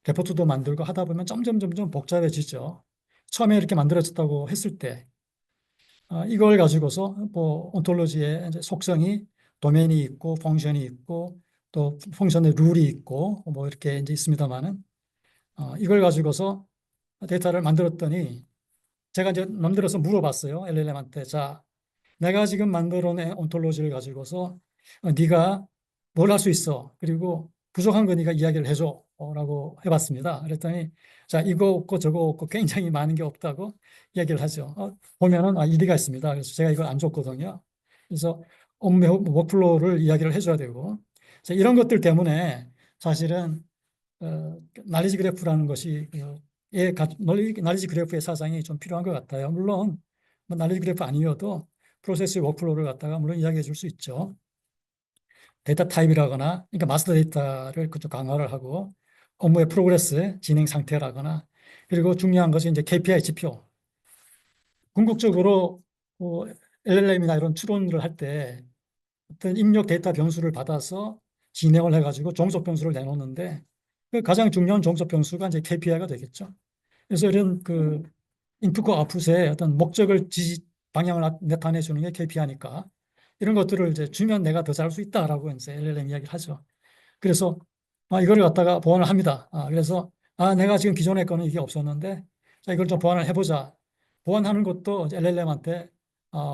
레포트도 만들고 하다 보면 점점 복잡해지죠. 처음에 이렇게 만들어졌다고 했을 때 이걸 가지고서 뭐 온톨로지의 이제 속성이 도메인이 있고 펑션이 있고 또 펑션의 룰이 있고 뭐 이렇게 이제 있습니다만은 이걸 가지고서 데이터를 만들었더니 제가 이제 남들어서 물어봤어요. LLM한테. 자, 내가 지금 만들어낸 온톨로지를 가지고서 네가 뭘 할 수 있어. 그리고 부족한 거 네가 이야기를 해줘. 라고 해봤습니다. 그랬더니 자, 이거 없고 저거 없고 굉장히 많은 게 없다고 이야기를 하죠. 보면은 일리가 있습니다. 그래서 제가 이걸 안 줬거든요. 그래서 업무 워크플로우를 이야기를 해줘야 되고 이런 것들 때문에 사실은 날리지 그래프라는 것이 날리지 그래프의 사상이 좀 필요한 것 같아요. 물론 뭐 날리지 그래프 아니어도 프로세스 워크플로우를 갖다가 물론 이야기해 줄 수 있죠. 데이터 타입이라거나 그러니까 마스터 데이터를 그쪽 강화를 하고 업무의 프로그레스 진행 상태라거나 그리고 중요한 것이 이제 KPI 지표. 궁극적으로 LLM이나 이런 추론을 할 때 어떤 입력 데이터 변수를 받아서 진행을 해가지고 종속 변수를 내놓는데 그 가장 중요한 종속 변수가 이제 KPI가 되겠죠. 그래서 이런 그 인풋과 아웃풋의 어떤 목적을 방향을 나타내 주는 게 KPI니까 이런 것들을 이제 주면 내가 더 잘할 수 있다라고 이제 LLM 이야기를 하죠. 그래서 이거를 갖다가 보완을 합니다. 그래서 내가 지금 기존에 거는 이게 없었는데 자, 이걸 좀 보완을 해보자. 보완하는 것도 LLM한테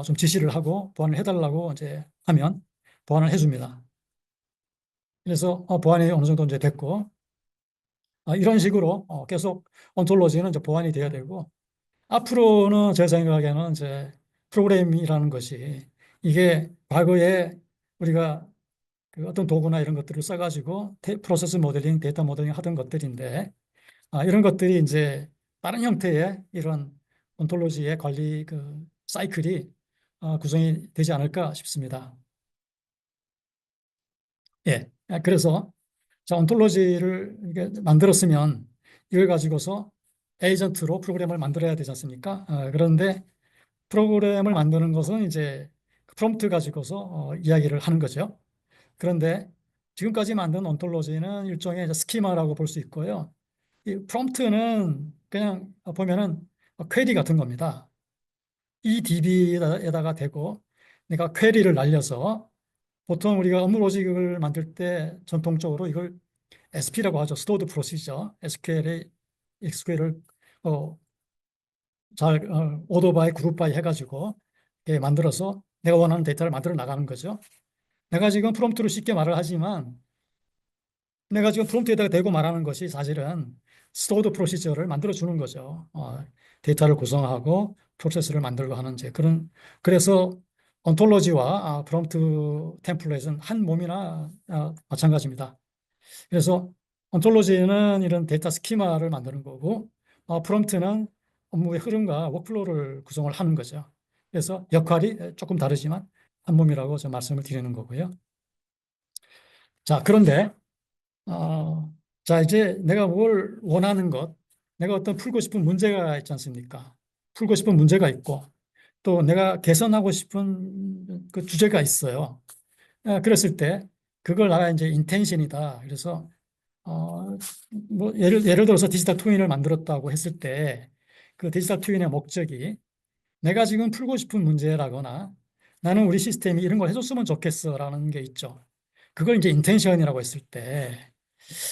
좀 지시를 하고 보완을 해달라고 이제 하면 보완을 해줍니다. 그래서 보완이 어느 정도 이제 됐고 이런 식으로 계속 온톨로지는 이제 보완이 돼야 되고 앞으로는 제 생각에는 이제 프로그램이라는 것이 이게 과거에 우리가 그 어떤 도구나 이런 것들을 써가지고 프로세스 모델링, 데이터 모델링 하던 것들인데 이런 것들이 이제 다른 형태의 이런 온톨로지의 관리 그 사이클이 구성이 되지 않을까 싶습니다. 예. 그래서 자, 온톨로지를 이렇게 만들었으면 이걸 가지고서 에이전트로 프로그램을 만들어야 되지 않습니까? 그런데 프로그램을 만드는 것은 이제 그 프롬프트 가지고서 이야기를 하는 거죠. 그런데 지금까지 만든 온톨로지는 일종의 이제 스키마라고 볼 수 있고요. 이 프롬프트는 그냥 보면은 퀘리 같은 겁니다. 이 DB에다가 대고 내가 퀘리를 날려서 보통 우리가 업무 로직을 만들 때 전통적으로 이걸 SP라고 하죠. 스토어드 프로시저. SQL을 어, 잘 오더 바이 그룹 바이 해가지고 만들어서 내가 원하는 데이터를 만들어 나가는 거죠. 내가 지금 프롬프트로 쉽게 말을 하지만 내가 지금 프롬프트에다가 대고 말하는 것이 사실은 스토어드 프로시저를 만들어 주는 거죠. 데이터를 구성하고 프로세스를 만들고 하는 이제 그런 그래서 온톨로지와 프롬프트 템플릿은 한 몸이나 마찬가지입니다. 그래서 온톨로지는 이런 데이터 스키마를 만드는 거고 프롬프트는 업무의 흐름과 워크플로우를 구성을 하는 거죠. 그래서 역할이 조금 다르지만 한 몸이라고 저 말씀을 드리는 거고요. 자, 그런데 자, 이제 내가 뭘 원하는 것, 내가 어떤 풀고 싶은 문제가 있지 않습니까? 풀고 싶은 문제가 있고 또 내가 개선하고 싶은 그 주제가 있어요. 그랬을 때 그걸 나가 이제 인텐션이다. 그래서 어, 뭐 예를 들어서 디지털 트윈을 만들었다고 했을 때 그 디지털 트윈의 목적이 내가 지금 풀고 싶은 문제라거나 나는 우리 시스템이 이런 걸 해줬으면 좋겠어라는 게 있죠. 그걸 이제 인텐션이라고 했을 때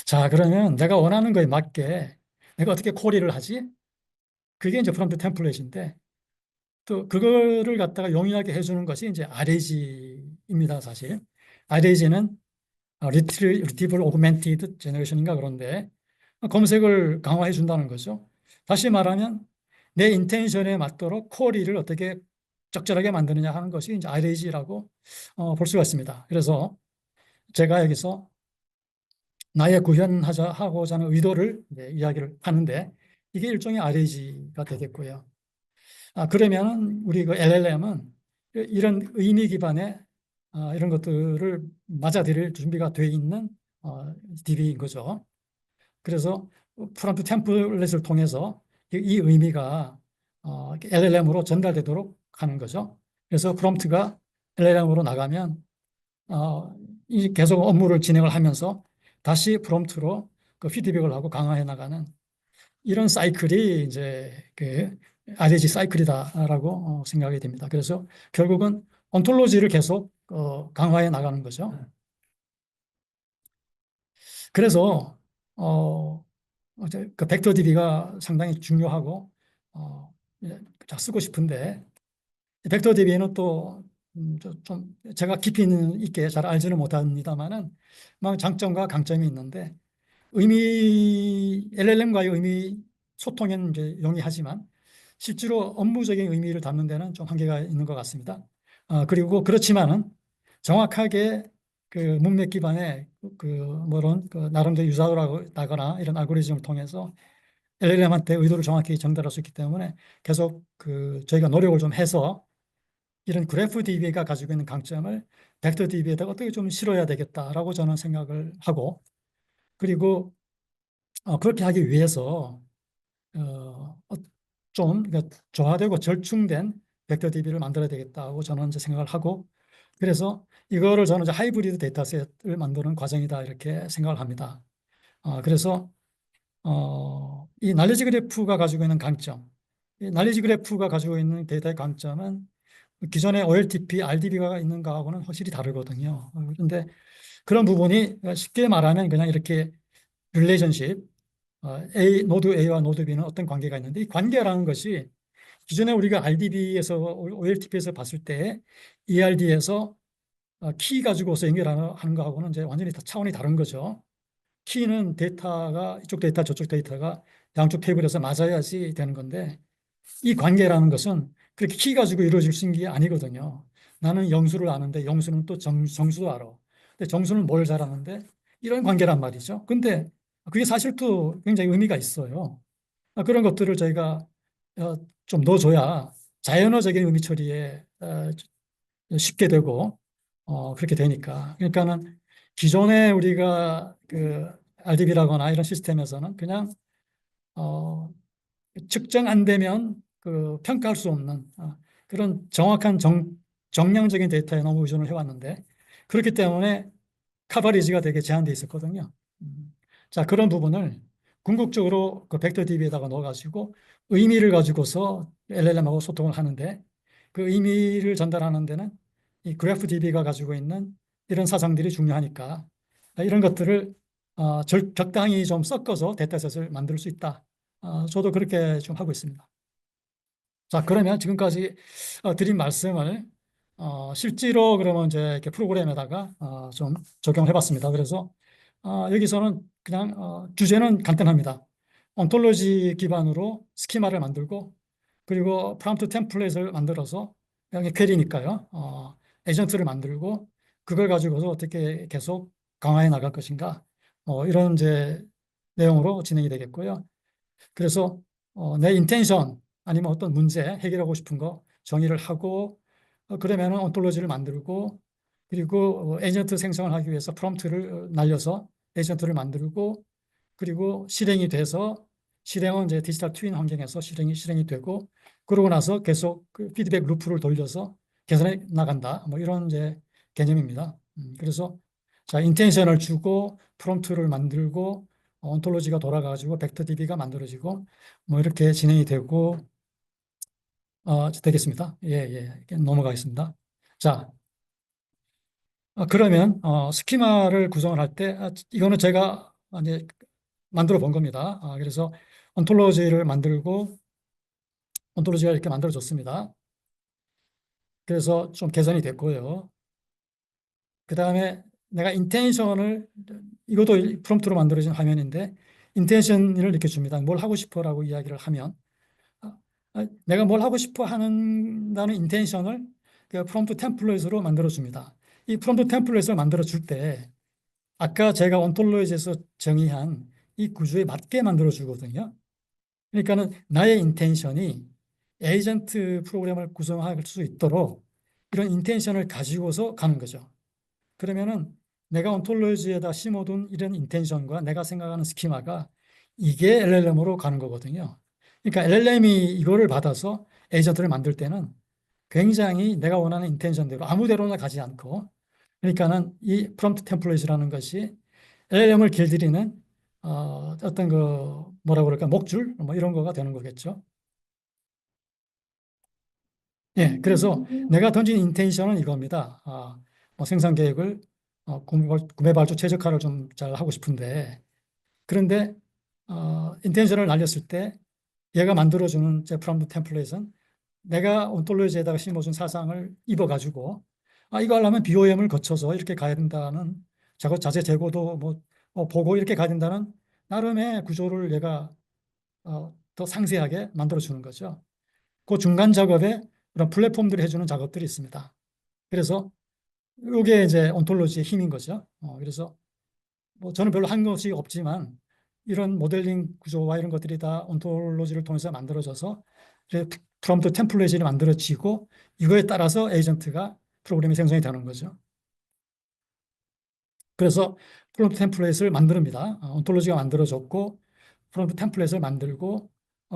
자, 그러면 내가 원하는 거에 맞게 내가 어떻게 코디를 하지? 그게 이제 프롬프트 템플릿인데 또 그거를 갖다가 용이하게 해주는 것이 이제 RAG입니다, 사실. RAG는 Retrieval Augmented Generation인가 그런데 검색을 강화해 준다는 거죠. 다시 말하면 내 인텐션에 맞도록 쿼리를 어떻게 적절하게 만드느냐 하는 것이 이제 RAG라고 볼 수가 있습니다. 그래서 제가 여기서 나의 구현하고자 하는 의도를 이야기를 하는데 이게 일종의 RAG가 되겠고요. 그러면 우리 그 LLM은 이런 의미 기반의 이런 것들을 맞아들일 준비가 돼 있는 DB인 거죠. 그래서 프롬프트 템플릿을 통해서 이 의미가 LLM으로 전달되도록 하는 거죠. 그래서 프롬프트가 LLM으로 나가면 이 계속 업무를 진행을 하면서 다시 프롬프트로 그 피드백을 하고 강화해 나가는 이런 사이클이 이제 그 RAG 사이클이다라고 생각이 됩니다. 그래서 결국은 온톨로지를 계속 강화해 나가는 거죠. 그래서 그 벡터 DB가 상당히 중요하고 잘 쓰고 싶은데 벡터 DB는 또 좀 제가 깊이 있게 잘 알지는 못합니다만은 막 장점과 강점이 있는데 LLM과의 의미 소통에는 이제 용이하지만 실제로 업무적인 의미를 담는 데는 좀 한계가 있는 것 같습니다. 그리고 그렇지만은 정확하게 그 문맥 기반의 뭐런 나름대로 유사하거나 이런 알고리즘을 통해서 LLM한테 의도를 정확히 전달할 수 있기 때문에 계속 저희가 노력을 좀 해서 이런 그래프 DB가 가지고 있는 강점을 벡터 DB에다가 어떻게 좀 실어야 되겠다라고 저는 생각을 하고 그리고 그렇게 하기 위해서 좀 그러니까 조화되고 절충된 벡터 DB를 만들어야 되겠다고 저는 이제 생각을 하고 그래서 이거를 저는 이제 하이브리드 데이터셋을 만드는 과정이다 이렇게 생각을 합니다. 그래서 이 날리지 그래프가 가지고 있는 강점, 이 날리지 그래프가 가지고 있는 데이터의 강점은 기존의 OLTP, RDB가 있는 거하고는 확실히 다르거든요. 그런데 그런 부분이 쉽게 말하면 그냥 이렇게 릴레이션십, 노드 A와 노드 B는 어떤 관계가 있는데 이 관계라는 것이 기존에 우리가 RDB에서 OLTP에서 봤을 때 ERD에서 키 가지고서 연결하는 거하고는 이제 완전히 차원이 다른 거죠. 키는 데이터가 이쪽 데이터 저쪽 데이터가 양쪽 테이블에서 맞아야지 되는 건데 이 관계라는 것은 그렇게 키 가지고 이루어질 수 있는 게 아니거든요. 나는 영수를 아는데 영수는 또 정수도 알아. 근데 정수는 뭘 잘 아는데 이런 관계란 말이죠. 근데 그게 사실 또 굉장히 의미가 있어요. 그런 것들을 저희가 어, 좀 넣어줘야 자연어적인 의미 처리에 쉽게 되고 그렇게 되니까. 그러니까는 기존에 우리가 RDB라거나 이런 시스템에서는 그냥 어, 측정 안 되면 평가할 수 없는 그런 정확한 정량적인 데이터에 너무 의존을 해왔는데 그렇기 때문에 커버리지가 되게 제한돼 있었거든요. 자, 그런 부분을 궁극적으로 그 벡터 DB에다가 넣어가지고 의미를 가지고서 LLM하고 소통을 하는데 그 의미를 전달하는 데는 이 그래프 DB가 가지고 있는 이런 사상들이 중요하니까 이런 것들을 적당히 좀 섞어서 데이터셋을 만들 수 있다. 저도 그렇게 좀 하고 있습니다. 자, 그러면 지금까지 드린 말씀을 실제로 그러면 이제 이렇게 프로그램에다가 좀 적용해 봤습니다. 그래서 여기서는 그냥 주제는 간단합니다. 온톨로지 기반으로 스키마를 만들고 그리고 프롬프트 템플릿을 만들어서 그냥 퀘리니까요. 에이전트를 만들고 그걸 가지고서 어떻게 계속 강화해 나갈 것인가 이런 이제 내용으로 진행이 되겠고요. 그래서 내 인텐션 아니면 어떤 문제 해결하고 싶은 거 정의를 하고 그러면은 온톨로지를 만들고 그리고 에이전트 생성을 하기 위해서 프롬프트를 날려서 에이전트를 만들고 그리고 실행이 돼서 실행은 이제 디지털 트윈 환경에서 실행이 되고 그러고 나서 계속 그 피드백 루프를 돌려서 개선해 나간다. 뭐 이런 이제 개념입니다. 그래서 자, 인텐션을 주고 프롬프트를 만들고 온톨로지가 돌아가지고 벡터 DB가 만들어지고 뭐 이렇게 진행이 되고 되겠습니다. 예, 예. 넘어가겠습니다. 자, 그러면 스키마를 구성을 할 때 이거는 제가 이제 만들어 본 겁니다. 그래서 온톨로지를 만들고 온톨로지가 이렇게 만들어졌습니다. 그래서 좀 개선이 됐고요. 그 다음에 내가 인텐션을 이것도 프롬프트로 만들어진 화면인데 인텐션을 이렇게 줍니다. 뭘 하고 싶어라고 이야기를 하면 내가 뭘 하고 싶어 하는다는 인텐션을 그 프롬프트 템플릿으로 만들어 줍니다. 이 프롬프트 템플릿을 만들어 줄 때 아까 제가 온톨로지에서 정의한 이 구조에 맞게 만들어 주거든요. 그러니까는 나의 인텐션이 에이전트 프로그램을 구성할 수 있도록 이런 인텐션을 가지고서 가는 거죠. 그러면은 내가 온톨로지에다 심어둔 이런 인텐션과 내가 생각하는 스키마가 이게 LLM으로 가는 거거든요. 그러니까 LLM이 이거를 받아서 에이전트를 만들 때는 굉장히 내가 원하는 인텐션대로 아무데로나 가지 않고 그러니까는 이 프롬프트 템플릿이라는 것이 LLM을 길들이는 어떤 뭐라고 그럴까 목줄 뭐 이런 거가 되는 거겠죠. 예, 그래서 내가 던진 인텐션은 이겁니다. 뭐 생산 계획을 구매 발주 최적화를 좀 잘 하고 싶은데 그런데 인텐션을 날렸을 때 얘가 만들어주는 제 프롬프트 템플릿은 내가 온톨로지에다가 심어준 사상을 입어가지고 이거 하려면 BOM을 거쳐서 이렇게 가야 된다는 작업 자재 재고도 보고 이렇게 가야 된다는 나름의 구조를 얘가 더 상세하게 만들어주는 거죠. 그 중간 작업에 그런 플랫폼들이 해주는 작업들이 있습니다. 그래서 이게 이제 온톨로지의 힘인 거죠. 그래서 저는 별로 한 것이 없지만 이런 모델링 구조와 이런 것들이 다 온톨로지를 통해서 만들어져서 프롬프트 템플릿이 만들어지고 이거에 따라서 에이전트가 프로그램이 생성이 되는 거죠. 그래서 프롬프트 템플릿을 만듭니다. 온톨로지가 만들어졌고 프롬프트 템플릿을 만들고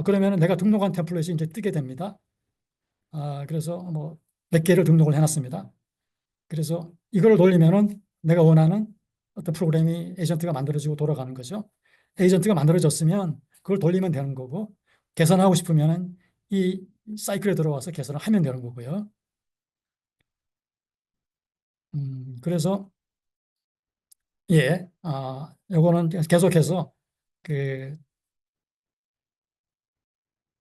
그러면 내가 등록한 템플릿이 이제 뜨게 됩니다. 그래서 몇 개를 등록을 해놨습니다. 그래서 이걸 돌리면은 내가 원하는 어떤 프로그램이 에이전트가 만들어지고 돌아가는 거죠. 에이전트가 만들어졌으면 그걸 돌리면 되는 거고 개선하고 싶으면은 이 사이클에 들어와서 개선을 하면 되는 거고요. 그래서 예, 요거는 계속해서 그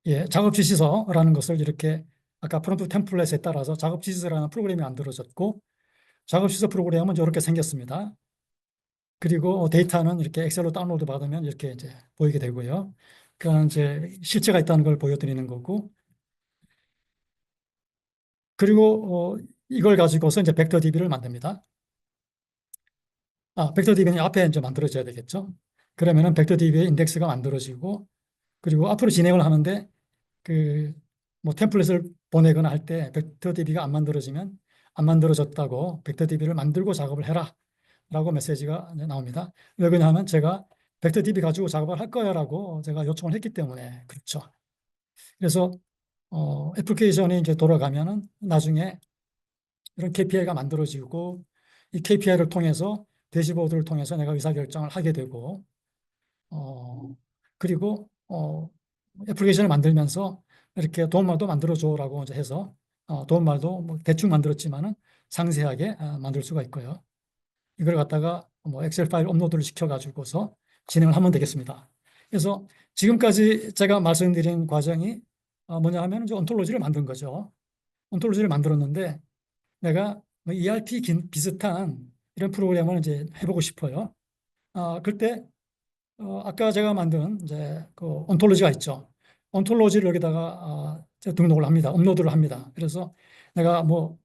예, 작업 지시서라는 것을 이렇게 아까 프롬프트 템플릿에 따라서 작업 지시서라는 프로그램이 만들어졌고 작업 지시서 프로그램은 이렇게 생겼습니다. 그리고 데이터는 이렇게 엑셀로 다운로드 받으면 이렇게 이제 보이게 되고요. 그건 이제 실체가 있다는 걸 보여드리는 거고. 그리고 이걸 가지고서 이제 벡터 DB를 만듭니다. 벡터 DB는 앞에 이제 만들어져야 되겠죠. 그러면은 벡터 DB의 인덱스가 만들어지고 그리고 앞으로 진행을 하는데 그 뭐 템플릿을 보내거나 할 때 벡터 DB가 안 만들어지면 안 만들어졌다고 벡터 DB를 만들고 작업을 해라 라고 메시지가 나옵니다. 왜 그러냐면 제가 벡터 DB 가지고 작업을 할 거야라고 제가 요청을 했기 때문에 그렇죠. 그래서 애플리케이션이 이제 돌아가면은 나중에 이런 KPI가 만들어지고 이 KPI를 통해서 대시보드를 통해서 내가 의사결정을 하게 되고 그리고 애플리케이션을 만들면서 이렇게 도움말도 만들어줘라고 이제 해서 도움말도 뭐 대충 만들었지만은 상세하게 만들 수가 있고요. 이걸 갖다가 엑셀 파일 업로드를 시켜가지고서 진행을 하면 되겠습니다. 그래서 지금까지 제가 말씀드린 과정이 뭐냐 하면 이제 온톨로지를 만든 거죠. 온톨로지를 만들었는데 내가 ERP 비슷한 이런 프로그램을 이제 해보고 싶어요. 그때 아까 제가 만든 이제 그 온톨로지가 있죠. 온톨로지를 여기다가 제가 등록을 합니다. 업로드를 합니다. 그래서 내가 뭐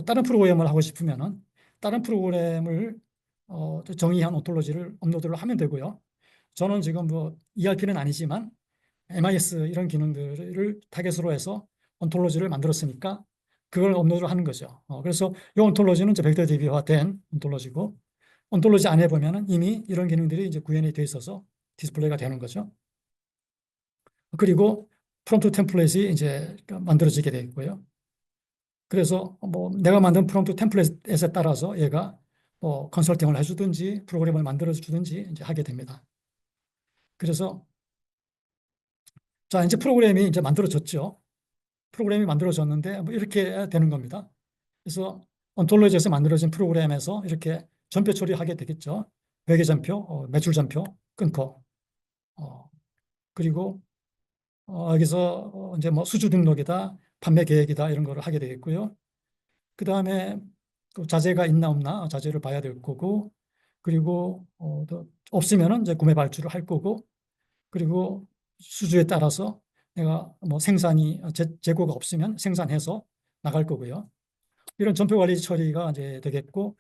다른 프로그램을 하고 싶으면은 다른 프로그램을 정의한 온톨로지를 업로드를 하면 되고요. 저는 지금 뭐 ERP는 아니지만 MIS 이런 기능들을 타겟으로 해서 온톨로지를 만들었으니까 그걸 업로드를 하는 거죠. 그래서 이 온톨로지는 이제 벡터 DB화된 온톨로지고 온톨로지 안에 보면은 이미 이런 기능들이 이제 구현이 돼 있어서 디스플레이가 되는 거죠. 그리고 프롬프트 템플릿이 이제 만들어지게 되어 있고요. 그래서 뭐 내가 만든 프롬프트 템플릿에 따라서 얘가 뭐 컨설팅을 해주든지 프로그램을 만들어 주든지 이제 하게 됩니다. 그래서 자 이제 프로그램이 이제 만들어졌죠. 프로그램이 만들어졌는데 뭐 이렇게 되는 겁니다. 그래서 온톨로지에서 만들어진 프로그램에서 이렇게 전표 처리하게 되겠죠. 회계 전표, 매출 전표 끊고 그리고 여기서 이제 뭐 수주 등록이다, 판매 계획이다 이런 거를 하게 되겠고요. 그 다음에 자재가 있나 없나 자재를 봐야 될 거고, 그리고 또 없으면은 이제 구매 발주를 할 거고, 그리고 수주에 따라서 내가 뭐 생산이 재고가 없으면 생산해서 나갈 거고요. 이런 전표 관리 처리가 이제 되겠고,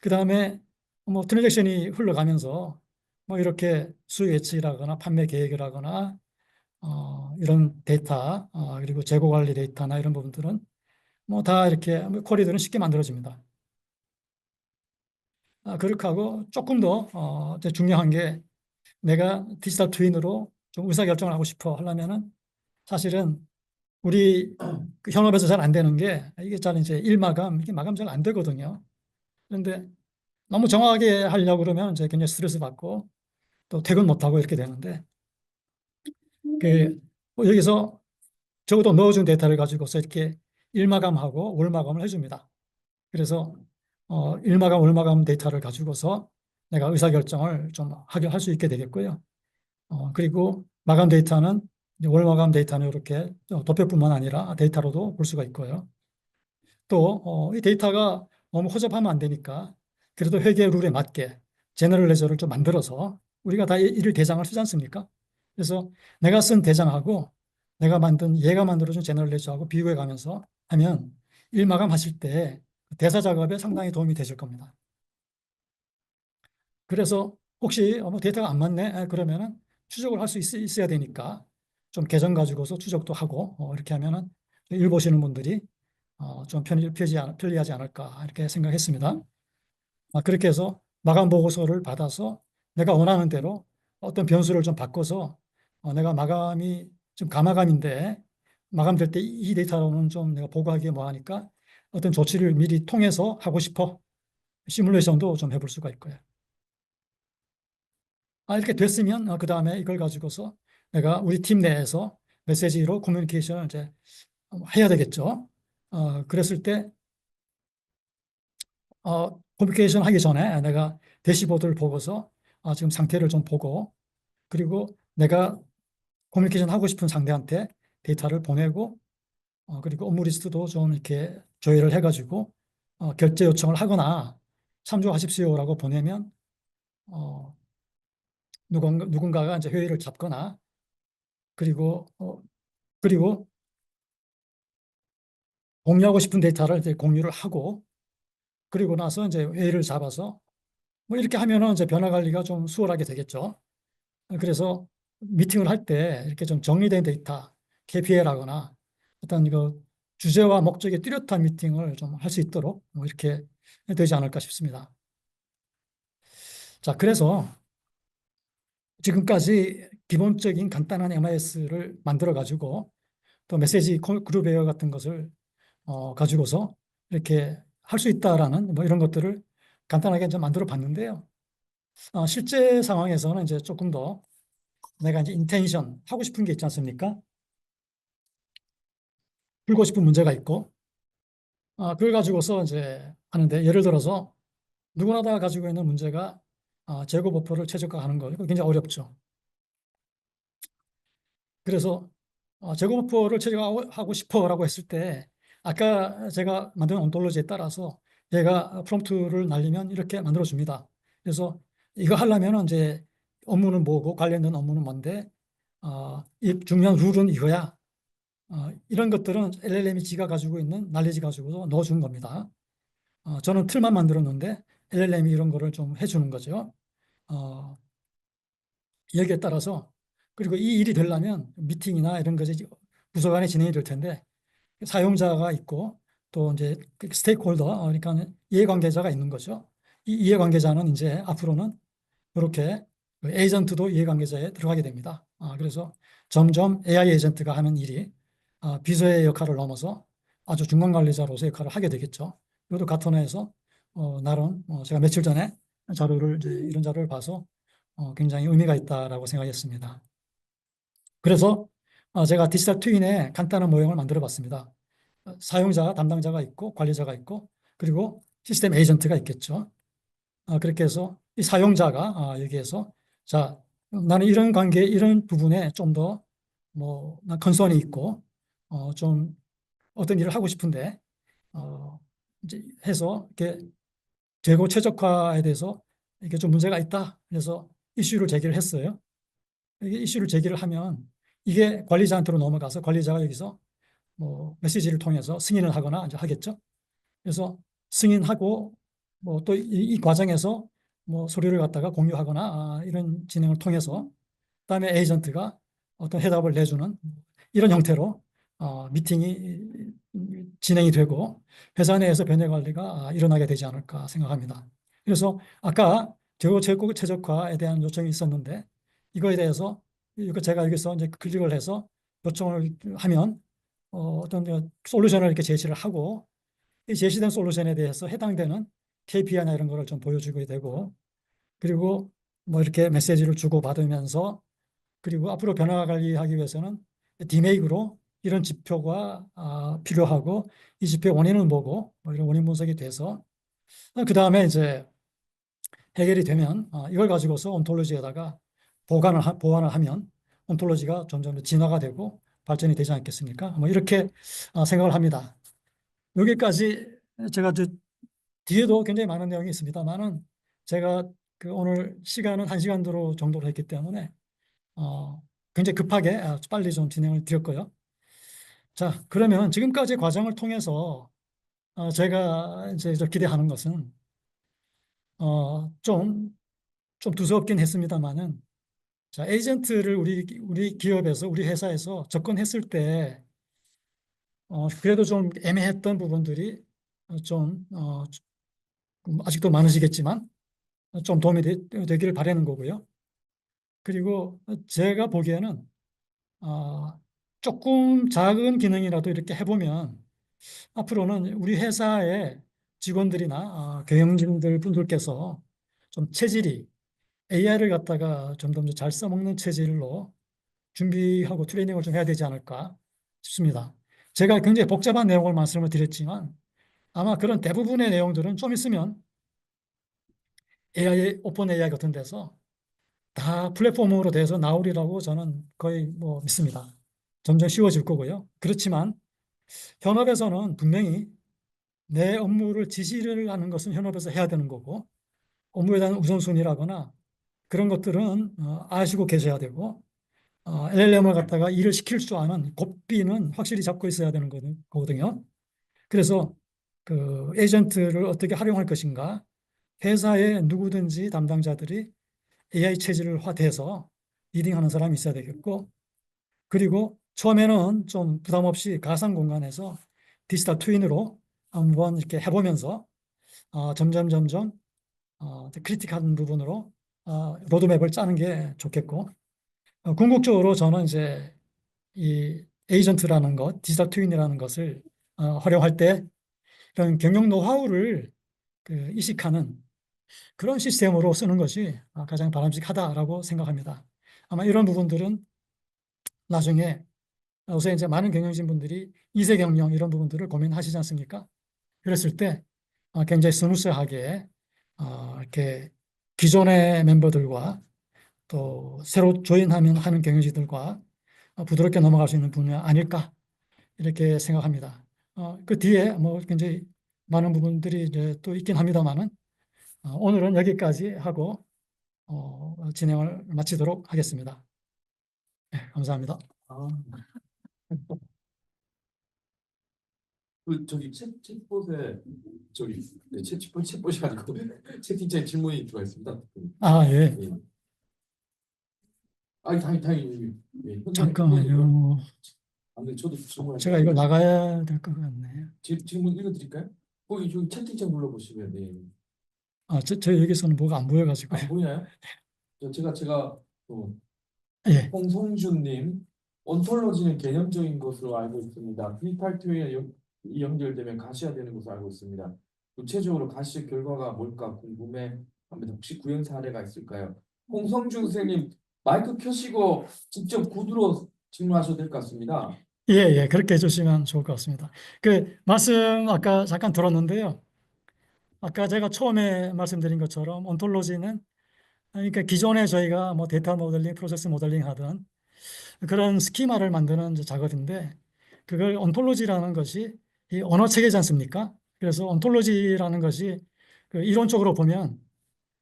그 다음에 뭐 트랜잭션이 흘러가면서 뭐 이렇게 수요 예측이라거나 판매 계획이라거나 이런 데이터 그리고 재고 관리 데이터나 이런 부분들은 뭐 다 이렇게 쿼리들은 쉽게 만들어집니다. 그렇게 하고 조금 더 중요한 게 내가 디지털 트윈으로 좀 의사결정을 하고 싶어 하려면은 사실은 우리 그 현업에서 잘 안 되는 게 이게 잘 이제 일마감 이게 마감 잘 안 되거든요. 그런데 너무 정확하게 하려고 그러면 이제 굉장히 스트레스 받고 또 퇴근 못 하고 이렇게 되는데 그 여기서 적어도 넣어준 데이터를 가지고서 이렇게 일마감하고 월마감을 해줍니다. 그래서 일마감, 월마감 데이터를 가지고서 내가 의사결정을 좀 하게 할 수 있게 되겠고요. 그리고 마감 데이터는 이제 월 마감 데이터는 이렇게 도표뿐만 아니라 데이터로도 볼 수가 있고요. 또 이 데이터가 너무 허접하면 안 되니까 그래도 회계 룰에 맞게 제너럴 레저를 좀 만들어서 우리가 다 일일 대장을 쓰지 않습니까? 그래서 내가 쓴 대장하고 내가 만든 얘가 만들어준 제너럴 레저하고 비교해 가면서 하면 일 마감하실 때 대사 작업에 상당히 도움이 되실 겁니다. 그래서 혹시 뭐 데이터가 안 맞네 그러면은 추적을 할 수 있어야 되니까 좀 계정 가지고서 추적도 하고 이렇게 하면은 일 보시는 분들이 좀 편리하지 않을까 이렇게 생각했습니다. 그렇게 해서 마감 보고서를 받아서 내가 원하는 대로 어떤 변수를 좀 바꿔서 내가 마감이 좀 가마감인데 마감될 때 이 데이터로는 좀 내가 보고하기에 뭐하니까 어떤 조치를 미리 통해서 하고 싶어 시뮬레이션도 좀 해볼 수가 있고요. 이렇게 됐으면 그 다음에 이걸 가지고서 내가 우리 팀 내에서 메시지로 커뮤니케이션을 이제 해야 되겠죠. 그랬을 때 커뮤니케이션 하기 전에 내가 대시보드를 보고서 지금 상태를 좀 보고 그리고 내가 커뮤니케이션 하고 싶은 상대한테 데이터를 보내고 그리고 업무 리스트도 좀 이렇게 조회를 해가지고 결제 요청을 하거나 참조하십시오라고 보내면 어, 누군가가 이제 회의를 잡거나 그리고 그리고 공유하고 싶은 데이터를 이제 공유를 하고 그리고 나서 이제 회의를 잡아서 뭐 이렇게 하면은 이제 변화 관리가 좀 수월하게 되겠죠. 그래서 미팅을 할 때 이렇게 좀 정리된 데이터, KPI라거나 어떤 이거 주제와 목적이 뚜렷한 미팅을 좀 할 수 있도록 뭐 이렇게 되지 않을까 싶습니다. 자, 그래서 지금까지 기본적인 간단한 MIS를 만들어 가지고 또 메시지 그룹 웨어 같은 것을 가지고서 이렇게 할 수 있다라는 뭐 이런 것들을 간단하게 좀 만들어 봤는데요. 실제 상황에서는 이제 조금 더 내가 이제 인텐션 하고 싶은 게 있지 않습니까? 풀고 싶은 문제가 있고, 그걸 가지고서 이제 하는데 예를 들어서 누구나 다 가지고 있는 문제가 재고 버퍼를 최적화하는 거 이거 굉장히 어렵죠. 그래서 재고 버퍼를 최적화하고 싶어라고 했을 때 아까 제가 만든 온톨로지에 따라서 얘가 프롬프트를 날리면 이렇게 만들어 줍니다. 그래서 이거 하려면 이제 업무는 뭐고 관련된 업무는 뭔데 이 중요한 룰은 이거야. 이런 것들은 LLM이 지가 가지고 있는 날리지 가지고 넣어준 겁니다. 저는 틀만 만들었는데 LLM이 이런 거를 좀 해주는 거죠. 어, 여기에 따라서 그리고 이 일이 되려면 미팅이나 이런 것이 부서 간에 진행이 될 텐데 사용자가 있고 또 이제 스테이크홀더 그러니까 이해관계자가 있는 거죠. 이 이해관계자는 이제 앞으로는 이렇게 에이전트도 이해관계자에 들어가게 됩니다. 그래서 점점 AI 에이전트가 하는 일이 비서의 역할을 넘어서 아주 중간 관리자로서 역할을 하게 되겠죠. 이것도 가터너에서 나름 제가 며칠 전에 자료를 이제 이런 자료를 봐서 굉장히 의미가 있다라고 생각했습니다. 그래서 제가 디지털 트윈의 간단한 모형을 만들어 봤습니다. 사용자, 담당자가 있고 관리자가 있고 그리고 시스템 에이전트가 있겠죠. 그렇게 해서 이 사용자가 여기에서 자 나는 이런 관계 이런 부분에 좀 더 뭐 컨선이 있고 좀 어떤 일을 하고 싶은데 이제 해서 이렇게 재고 최적화에 대해서 이게 좀 문제가 있다. 그래서 이슈를 제기를 했어요. 이게 이슈를 제기를 하면 이게 관리자한테로 넘어가서 관리자가 여기서 뭐 메시지를 통해서 승인을 하거나 이제 하겠죠. 그래서 승인하고 뭐 또 이 과정에서 뭐 서류를 갖다가 공유하거나 이런 진행을 통해서 그다음에 에이전트가 어떤 해답을 내주는 이런 형태로 미팅이 진행이 되고 회사 내에서 변화 관리가 일어나게 되지 않을까 생각합니다. 그래서 아까 재고 최적화에 대한 요청이 있었는데 이거에 대해서 이거 제가 여기서 이제 클릭을 해서 요청을 하면 어떤 솔루션을 이렇게 제시를 하고 이 제시된 솔루션에 대해서 해당되는 KPI나 이런 거를 좀 보여주게 되고 그리고 뭐 이렇게 메시지를 주고받으면서 그리고 앞으로 변화 관리하기 위해서는 디메이크로 이런 지표가 필요하고 이 지표의 원인은 뭐고 뭐 이런 원인 분석이 돼서 그 다음에 이제 해결이 되면 이걸 가지고서 온톨로지에다가 보완을 하면 온톨로지가 점점 더 진화가 되고 발전이 되지 않겠습니까? 뭐 이렇게 생각을 합니다. 여기까지 제가 뒤에도 굉장히 많은 내용이 있습니다만은 제가 오늘 시간은 1시간 정도로 했기 때문에 어, 굉장히 급하게 빨리 좀 진행을 드렸고요. 자, 그러면 지금까지 과정을 통해서 제가 이제 기대하는 것은 좀 두서없긴 했습니다만은 자, 에이전트를 우리 기업에서 우리 회사에서 접근했을 때 그래도 좀 애매했던 부분들이 좀 아직도 많으시겠지만 좀 도움이 되기를 바라는 거고요. 그리고 제가 보기에는 조금 작은 기능이라도 이렇게 해보면 앞으로는 우리 회사의 직원들이나 경영진들 분들께서 좀 체질이 AI를 갖다가 좀 더 잘 써먹는 체질로 준비하고 트레이닝을 좀 해야 되지 않을까 싶습니다. 제가 굉장히 복잡한 내용을 말씀을 드렸지만 아마 그런 대부분의 내용들은 좀 있으면 AI, 오픈 AI 같은 데서 다 플랫폼으로 돼서 나오리라고 저는 거의 뭐 믿습니다. 점점 쉬워질 거고요. 그렇지만 현업에서는 분명히 내 업무를 지시를 하는 것은 현업에서 해야 되는 거고 업무에 대한 우선순위라거나 그런 것들은 아시고 계셔야 되고 LLM을 갖다가 일을 시킬 줄 아는 고삐는 확실히 잡고 있어야 되는 거거든요. 그래서 그 에이전트를 어떻게 활용할 것인가 회사에 누구든지 담당자들이 AI 체질화돼서 리딩하는 사람이 있어야 되겠고 그리고 처음에는 좀 부담 없이 가상 공간에서 디지털 트윈으로 한번 이렇게 해보면서 점점 크리틱한 부분으로 로드맵을 짜는 게 좋겠고 궁극적으로 저는 이제 이 에이전트라는 것, 디지털 트윈이라는 것을 활용할 때 이런 경영 노하우를 이식하는 그런 시스템으로 쓰는 것이 가장 바람직하다라고 생각합니다. 아마 이런 부분들은 나중에 요새 이제 많은 경영진 분들이 이세 경영 이런 부분들을 고민하시지 않습니까? 그랬을 때 굉장히 스무스하게 이렇게 기존의 멤버들과 또 새로 하는 경영진들과 부드럽게 넘어갈 수 있는 분야 아닐까 이렇게 생각합니다. 그 뒤에 뭐 굉장히 많은 부분들이 이제 또 있긴 합니다만은 오늘은 여기까지 하고 진행을 마치도록 하겠습니다. 네, 감사합니다. 아, 그 저기 챗봇에 저기 네, 챗봇이 아니고 채팅창에 질문이 들어와 있습니다. 예. 예. 아니 다행히 예, 잠깐만요. 아니 저도 질문할 게 제가 이걸 나가야 될 것 같네요. 질문 읽어드릴까요? 거기 저기 채팅창 눌러보시면 네. 저 여기서는 뭐가 안 보여가지고요. 안 보이나요? 제가 예, 홍성준님 온톨로지는 개념적인 것으로 알고 있습니다. P8에 연결되면 가시화 되는 것으로 알고 있습니다. 구체적으로 가시 결과가 뭘까 궁금해합니다. 혹시 구현 사례가 있을까요? 홍성준 선생님 마이크 켜시고 직접 구두로 질문하셔도 될 것 같습니다. 예, 그렇게 해주시면 좋을 것 같습니다. 그 말씀 아까 잠깐 들었는데요. 아까 제가 처음에 말씀드린 것처럼 온톨로지는 그러니까 기존에 저희가 뭐 데이터 모델링, 프로세스 모델링 하던 그런 스키마를 만드는 이제 작업인데 그걸 온톨로지라는 것이 이 언어 체계지 않습니까? 그래서 온톨로지라는 것이 그 이론적으로 보면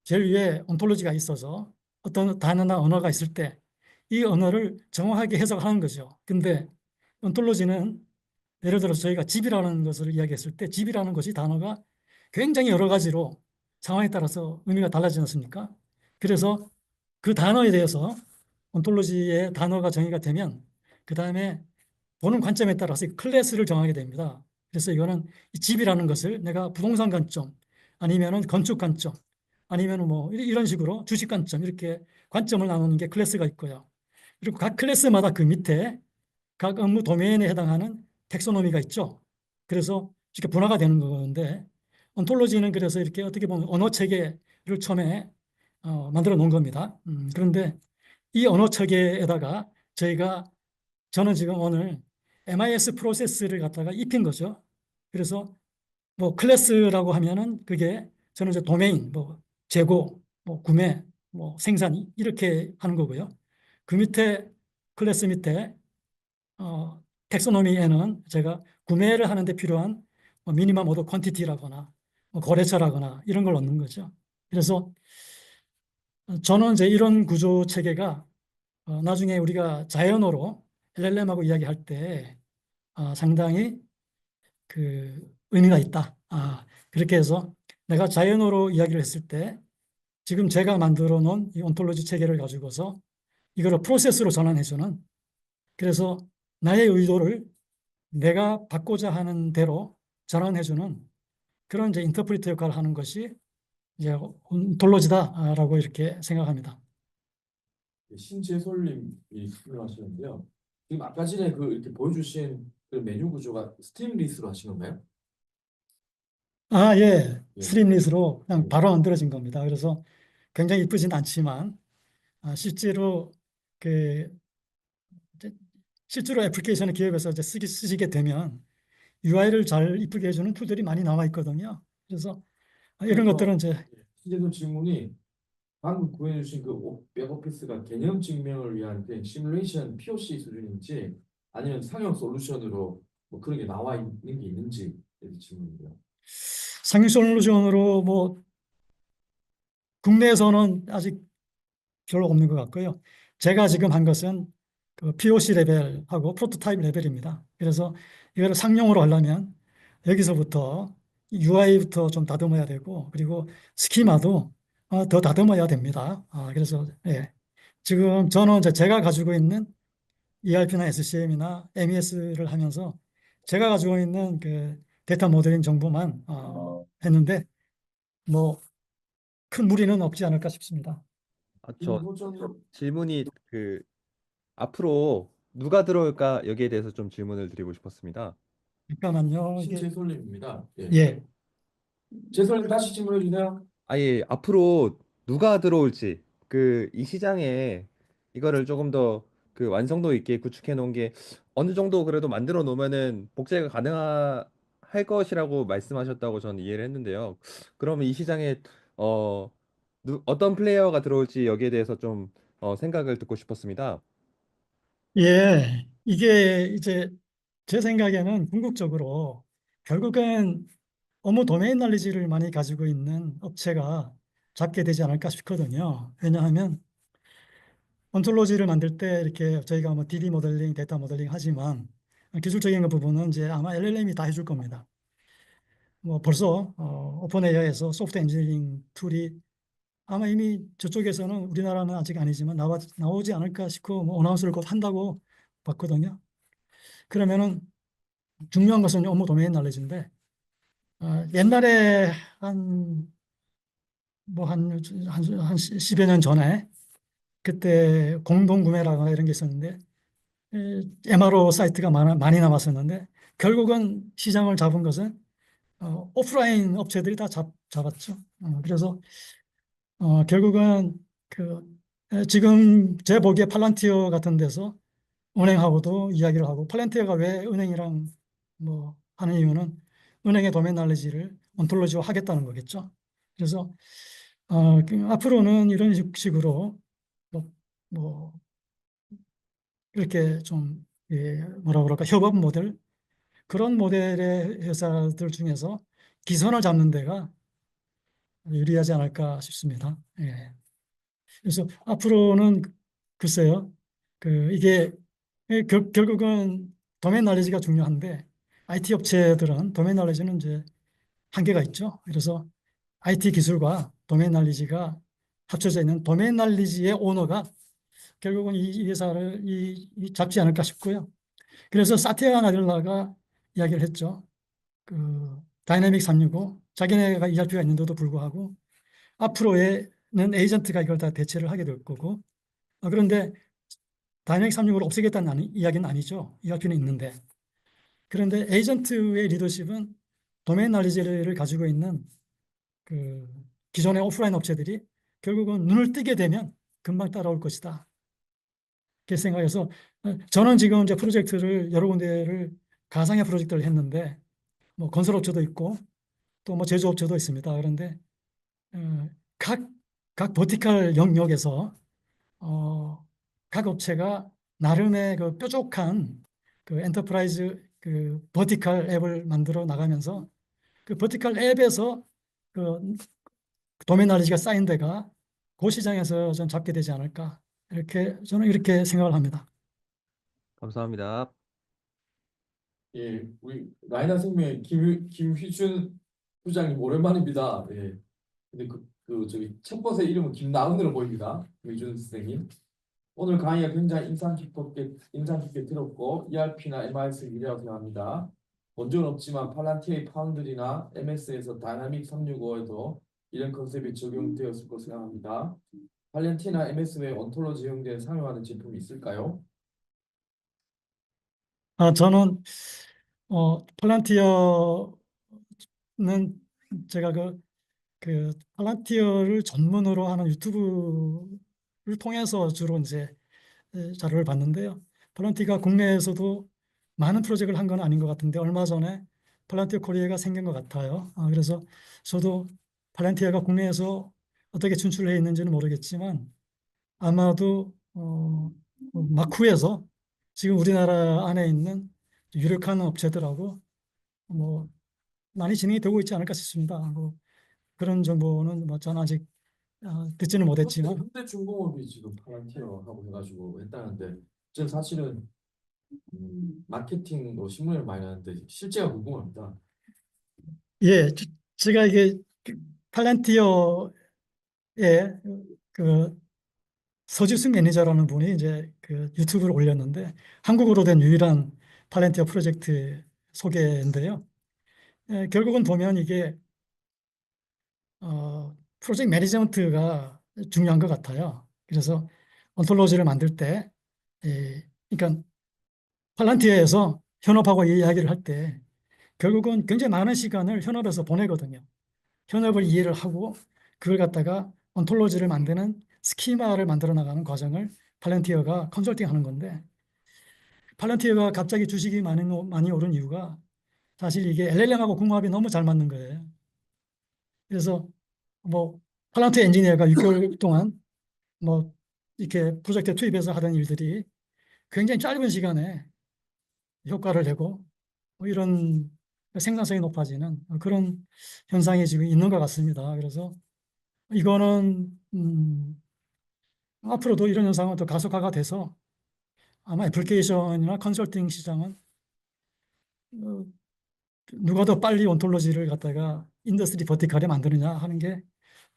제일 위에 온톨로지가 있어서 어떤 단어나 언어가 있을 때 이 언어를 정확하게 해석하는 거죠. 근데 온톨로지는 예를 들어서 저희가 집이라는 것을 이야기했을 때 집이라는 것이 단어가 굉장히 여러 가지로 상황에 따라서 의미가 달라지지 않습니까? 그래서 그 단어에 대해서 온톨로지의 단어가 정의가 되면 그 다음에 보는 관점에 따라서 클래스를 정하게 됩니다. 그래서 이거는 이 집이라는 것을 내가 부동산 관점 아니면은 건축 관점 아니면은 뭐 이런 식으로 주식 관점 이렇게 관점을 나누는 게 클래스가 있고요. 그리고 각 클래스마다 그 밑에 각 업무 도메인에 해당하는 텍소노미가 있죠. 그래서 이렇게 분화가 되는 건데 온톨로지는 그래서 이렇게 어떻게 보면 언어 체계를 처음에 만들어 놓은 겁니다. 그런데 이 언어 체계에다가 저는 지금 오늘 MIS 프로세스를 갖다가 입힌 거죠. 그래서 뭐 클래스라고 하면은 그게 저는 이제 도메인, 뭐 재고, 뭐 구매, 뭐 생산 이렇게 하는 거고요. 그 밑에 클래스 밑에 텍소노미에는 제가 구매를 하는데 필요한 미니멈 오더 퀀티티라거나 거래처라거나 이런 걸 넣는 거죠. 그래서 저는 이제 이런 구조 체계가 나중에 우리가 자연어로 LLM하고 이야기할 때 상당히 그 의미가 있다. 그렇게 해서 내가 자연어로 이야기를 했을 때 지금 제가 만들어 놓은 이 온톨로지 체계를 가지고서 이거를 프로세스로 전환해주는, 그래서 나의 의도를 내가 받고자 하는 대로 전환해주는 그런 이제 인터프리터 역할을 하는 것이 이제 온톨로지다라고 이렇게 생각합니다. 신재솔님이 질문하시는데요. 지금 아까 전에 그 이렇게 보여주신 그 메뉴 구조가 스트림리스로 하신 건가요? 예. 예. 스트림릿으로 그냥 예. 바로 만들어진 겁니다. 그래서 굉장히 이쁘진 않지만 실제로 그 이제 실제로 애플리케이션을 기업에서 이제 쓰시게 되면 UI를 잘 이쁘게 해주는 툴들이 많이 나와 있거든요. 그래서 이런 것들은 그래서 이제 신재솔 질문이 방금 구해주신 그 백오피스가 개념 증명을 위한 그냥 시뮬레이션 POC 수준인지 아니면 상용 솔루션으로 뭐 그런 게 나와 있는 게 있는지 질문이고요. 상위 솔루션으로 뭐 국내에서는 아직 별로 없는 것 같고요. 제가 지금 한 것은 그 POC 레벨하고 프로토타입 레벨입니다. 그래서 이거를 상용으로 하려면 여기서부터 UI부터 좀 다듬어야 되고, 그리고 스키마도 더 다듬어야 됩니다. 그래서 예. 지금 저는 이제 제가 가지고 있는 ERP나 SCM이나 MES를 하면서 제가 가지고 있는 그 데이터 모델링 정보만 했는데 뭐 큰 무리는 없지 않을까 싶습니다. 저 김호정 질문이 그 앞으로 누가 들어올까 여기에 대해서 좀 질문을 드리고 싶었습니다. 잠깐만요. 이게 신재솔님입니다. 예. 예. 재솔님 다시 질문해 주세요. 아예 앞으로 누가 들어올지 그 이 시장에 이거를 조금 더 그 완성도 있게 구축해 놓은 게 어느 정도 그래도 만들어 놓으면은 복제가 가능할 것이라고 말씀하셨다고 저는 이해를 했는데요. 그러면 이 시장에 어 어떤 플레이어가 들어올지 여기에 대해서 좀 생각을 듣고 싶었습니다. 예. 이게 이제 제 생각에는 궁극적으로 결국은 업무 도메인 날리지를 많이 가지고 있는 업체가 잡게 되지 않을까 싶거든요. 왜냐하면 온톨로지를 만들 때 이렇게 저희가 뭐 DB 모델링, 데이터 모델링 하지만 기술적인 그 부분은 이제 아마 LLM이 다 해줄 겁니다. 뭐 벌써 오픈 AI에서 소프트 엔지니어링 툴이 아마 이미 저쪽에서는 우리나라는 아직 아니지만 나오지 않을까 싶고 뭐 어나운스를 곧 한다고 봤거든요. 그러면은 중요한 것은 업무 도메인 날리지인데 옛날에 한 뭐 한 10여 년 전에 그때 공동구매라거나 이런 게 있었는데 MRO 사이트가 많이 남았었는데 결국은 시장을 잡은 것은 오프라인 업체들이 다 잡았죠. 그래서 결국은 그 지금 제 보기에 팔란티어 같은 데서 은행하고도 이야기를 하고, 팔란티어가 왜 은행이랑 뭐 하는 이유는 은행의 도메인 날리지를 온톨로지화 하겠다는 거겠죠. 그래서 앞으로는 이런 식으로 뭐, 뭐 이렇게 좀 뭐라 그럴까 협업 모델, 그런 모델의 회사들 중에서 기선을 잡는 데가 유리하지 않을까 싶습니다. 예. 그래서 앞으로는 글쎄요, 이게 결국은 도메인 날리지가 중요한데 IT 업체들은 도메인 날리지는 이제 한계가 있죠. 그래서 IT 기술과 도메인 날리지가 합쳐져 있는 도메인 날리지의 오너가 결국은 이 회사를 잡지 않을까 싶고요. 그래서 사티아 나델라가 이야기를 했죠. 다이내믹 365 자기네가 ERP가 있는데도 불구하고 앞으로는 에이전트가 이걸 다 대체를 하게 될 거고, 그런데 다이내믹 365를 없애겠다는 이야기는 아니죠. ERP는 있는데. 그런데 에이전트의 리더십은 도메인 날리지를 가지고 있는 그 기존의 오프라인 업체들이 결국은 눈을 뜨게 되면 금방 따라올 것이다. 그렇게 생각해서 저는 지금 이제 프로젝트를 여러 군데를 가상의 프로젝트를 했는데 뭐 건설업체도 있고 또 뭐 제조업체도 있습니다. 그런데 어, 각 버티컬 영역에서 각 업체가 나름의 그 뾰족한 그 엔터프라이즈 그 버티컬 앱을 만들어 나가면서 그 버티컬 앱에서 그 도메인 날리지가 쌓인 데가 그 시장에서 좀 잡게 되지 않을까 이렇게 저는 이렇게 생각을 합니다. 감사합니다. 예, 우리 라이나 생명의 김휘준 부장님 오랜만입니다. 예. 근데 저기 첫 번째 이름은 김나은으로 보입니다. 김휘준 선생님. 오늘 강의가 굉장히 인상 깊게 들었고 ERP나 MIS를 유리하고 생각합니다. 먼저는 없지만 팔란티의 파운드리나 MS에서 다이나믹 365에도 이런 컨셉이 적용되었을 것으로 생각합니다. 팔란티나 MS 외에 온톨로지 형태에 사용하는 제품이 있을까요? 저는 팔란티어는 제가 그 팔란티어를 전문으로 하는 유튜브를 통해서 주로 이제 자료를 봤는데요. 팔란티가 국내에서도 많은 프로젝트를 한 건 아닌 것 같은데 얼마 전에 팔란티어 코리아가 생긴 것 같아요. 그래서 저도 팔란티어가 국내에서 어떻게 진출해 있는지는 모르겠지만 아마도 마쿠에서 지금 우리나라 안에 있는 유력한 업체들하고 뭐 많이 진행이 되고 있지 않을까 싶습니다. 뭐 그런 정보는 뭐 저는 아직 듣지는 못했지만 현대중공업이 지금 팔란티어하고 해가지고 했다는데 전 사실은 마케팅으로 신문을 많이 하는데 실제가 궁금합니다. 예, 제가 이게 팔란티어의 그 서지숙 매니저라는 분이 이제 그 유튜브를 올렸는데 한국어로 된 유일한 팔란티어 프로젝트 소개인데요. 결국은 보면 이게 프로젝트 매니지먼트가 중요한 것 같아요. 그래서 온톨로지를 만들 때, 그러니까 팔란티어에서 현업하고 이야기를 할 때 결국은 굉장히 많은 시간을 현업에서 보내거든요. 현업을 이해를 하고 그걸 갖다가 온톨로지를 만드는 스키마를 만들어 나가는 과정을 팔란티어가 컨설팅 하는 건데 팔란티어가 갑자기 주식이 많이 오른 이유가 사실 이게 LLM하고 궁합이 너무 잘 맞는 거예요. 그래서 뭐 팔란티어 엔지니어가 6개월 동안 뭐 이렇게 프로젝트에 투입해서 하던 일들이 굉장히 짧은 시간에 효과를 내고 뭐 이런 생산성이 높아지는 그런 현상이 지금 있는 것 같습니다. 그래서 이거는 앞으로도 이런 현상은 더 가속화가 돼서 아마 애플리케이션이나 컨설팅 시장은 어, 누가 더 빨리 온톨로지를 갖다가 인더스트리 버티컬에 만드느냐 하는 게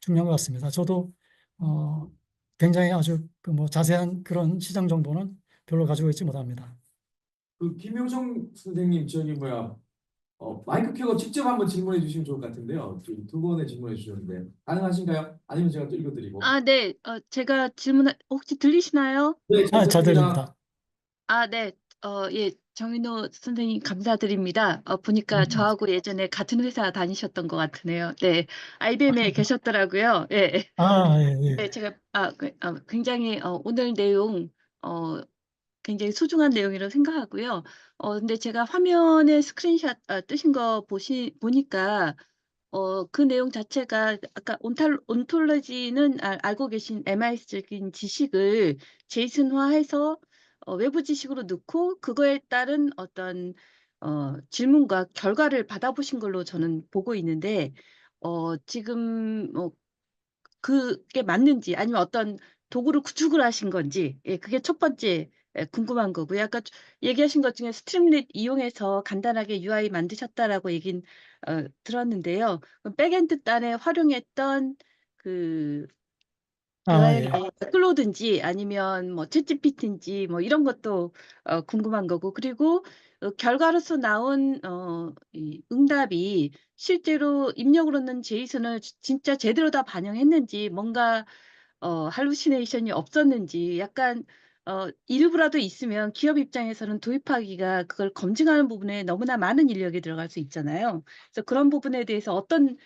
중요한 것 같습니다. 저도 어, 굉장히 아주 그뭐 자세한 그런 시장 정보는 별로 가지고 있지 못합니다. 김효정 선생님 저기 뭐야 마이크 켜고 직접 한번 질문해 주시면 좋을 것 같은데요. 지금 두 번의 질문해 주셨는데 가능하신가요? 아니면 제가 또 읽어드리고. 네. 제가 혹시 들리시나요? 네, 잘 잘 들립니다. 들립니다. 네. 예. 정인호 선생님 감사드립니다. 보니까 저하고 예전에 같은 회사 다니셨던 것 같으네요. 네. IBM에 계셨더라고요. 예. 예, 네, 예. 제가 굉장히 오늘 내용 굉장히 소중한 내용이라고 생각하고요. 근데 제가 화면에 스크린샷 뜨신 거 보니까 그 내용 자체가 아까 온톨로지는 알고 계신 MIS적인 지식을 제이슨화해서 외부 지식으로 넣고 그거에 따른 어떤 질문과 결과를 받아보신 걸로 저는 보고 있는데 지금 그게 맞는지 아니면 어떤 도구를 구축을 하신 건지 그게 첫 번째 궁금한 거고요. 아까 얘기하신 것 중에 스트림lit 이용해서 간단하게 UI 만드셨다라고 얘긴 들었는데요. 그럼 백엔드 단에 활용했던 그 예. AI의 클로드인지 아니면 뭐 챗GPT인지 뭐 이런 것도 궁금한 거고 그리고 결과로서 나온 이 응답이 실제로 입력을 넣는 제이슨을 진짜 제대로 다 반영했는지 뭔가 할루시네이션이 없었는지 약간 일부라도 있으면 기업 입장에서는 도입하기가 그걸 검증하는 부분에 너무나 많은 인력이 들어갈 수 있잖아요. 그래서 그런 부분에 대해서 어떤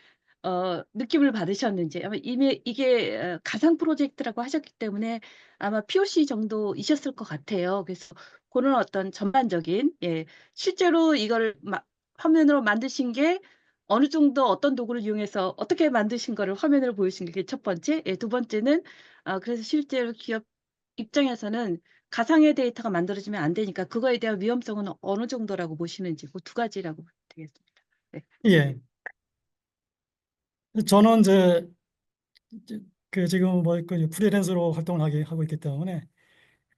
느낌을 받으셨는지 아마 이미 이게 가상 프로젝트라고 하셨기 때문에 아마 POC 정도이셨을 것 같아요. 그래서 고런 어떤 전반적인 실제로 이거를 화면으로 만드신 게 어느 정도 어떤 도구를 이용해서 어떻게 만드신 거를 화면으로 보여주신 게 첫 번째. 두 번째는 그래서 실제로 기업 입장에서는 가상의 데이터가 만들어지면 안 되니까 그거에 대한 위험성은 어느 정도라고 보시는지 그 두 가지라고 되겠습니다. 네. 예. 저는 이제 그 지금 뭐그 프리랜서로 활동을 하고 있기 때문에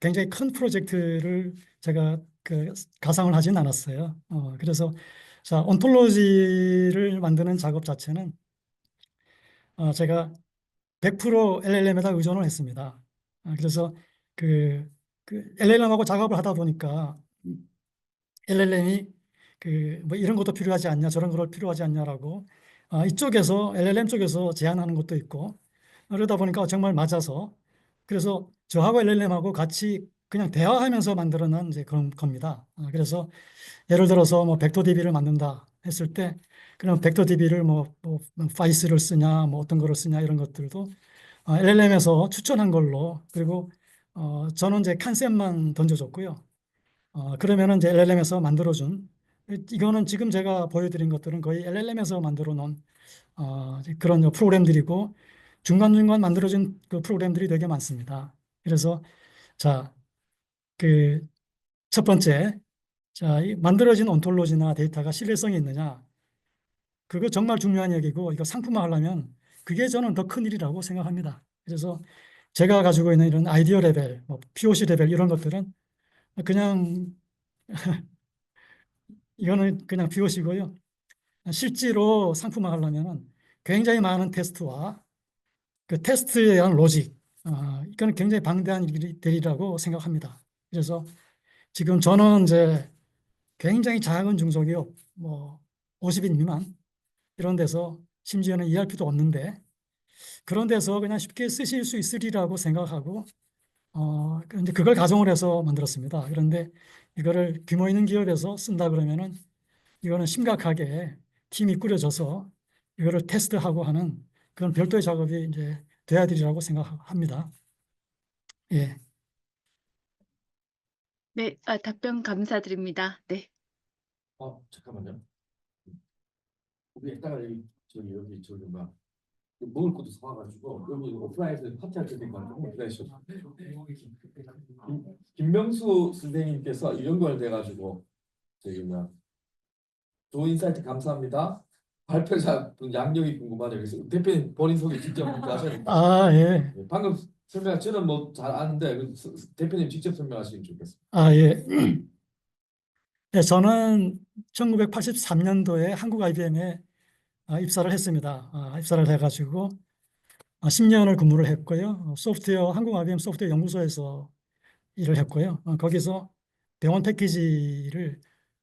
굉장히 큰 프로젝트를 제가 그 가상을 하진 않았어요. 그래서 자, 온톨로지를 만드는 작업 자체는 제가 100% LLM에다 의존을 했습니다. 그래서 그 LLM하고 작업을 하다 보니까 LLM이 그 뭐 이런 것도 필요하지 않냐 저런 것도 필요하지 않냐라고 이쪽에서 LLM 쪽에서 제안하는 것도 있고 그러다 보니까 정말 맞아서 그래서 저하고 LLM하고 같이 그냥 대화하면서 만들어낸 이제 그런 겁니다. 그래서 예를 들어서 뭐 벡터DB를 만든다 했을 때 그럼 벡터DB를 뭐 파이스를 쓰냐 뭐 어떤 거를 쓰냐 이런 것들도 LLM에서 추천한 걸로 그리고 저는 이제 컨셉만 던져줬고요. 그러면은 이제 LLM에서 만들어준 이거는 지금 제가 보여드린 것들은 거의 LLM에서 만들어 놓은 이제 그런 프로그램들이고 중간중간 만들어진 그 프로그램들이 되게 많습니다. 그래서 자, 그 첫 번째, 자, 이 만들어진 온톨로지나 데이터가 신뢰성이 있느냐? 그거 정말 중요한 얘기고 이거 상품화하려면 그게 저는 더 큰 일이라고 생각합니다. 그래서 제가 가지고 있는 이런 아이디어 레벨, 뭐 POC 레벨 이런 것들은 그냥 이거는 그냥 POC고요. 실제로 상품화하려면은 굉장히 많은 테스트와 그 테스트에 대한 로직, 이거는 굉장히 방대한 일이라고 생각합니다. 그래서 지금 저는 이제 굉장히 작은 중소기업, 뭐 50인 미만 이런 데서 심지어는 ERP도 없는데 그런 데서 그냥 쉽게 쓰실 수 있으리라고 생각하고 이제 그걸 가정을 해서 만들었습니다. 그런데 이거를 규모 있는 기업에서 쓴다 그러면은 이거는 심각하게 팀이 꾸려져서 이거를 테스트하고 하는 그런 별도의 작업이 이제 돼야 되리라고 생각합니다. 예. 네, 답변 감사드립니다. 네. 잠깐만요. 우리 이따가 여기 저기 막 먹을 것도 사와가지고 여기 오프라인에서 파티할 테니까 조금 기다리셔. 김명수 선생님께서 연결 돼가지고 저기 뭐 좋은 인사이트 감사합니다. 발표자 양력이 궁금하네요. 그래서 대표님 본인 소개 직접 먼저 하셔야 됩니다. 예. 방금 설명 저는 뭐 잘 아는데 대표님 직접 설명하시면 좋겠습니다. 예. 네, 저는 1983년도에 한국 IBM에 입사를 했습니다. 입사를 해가지고 10년을 근무를 했고요. 한국 IBM 소프트웨어 연구소에서 일을 했고요. 거기서 병원 패키지를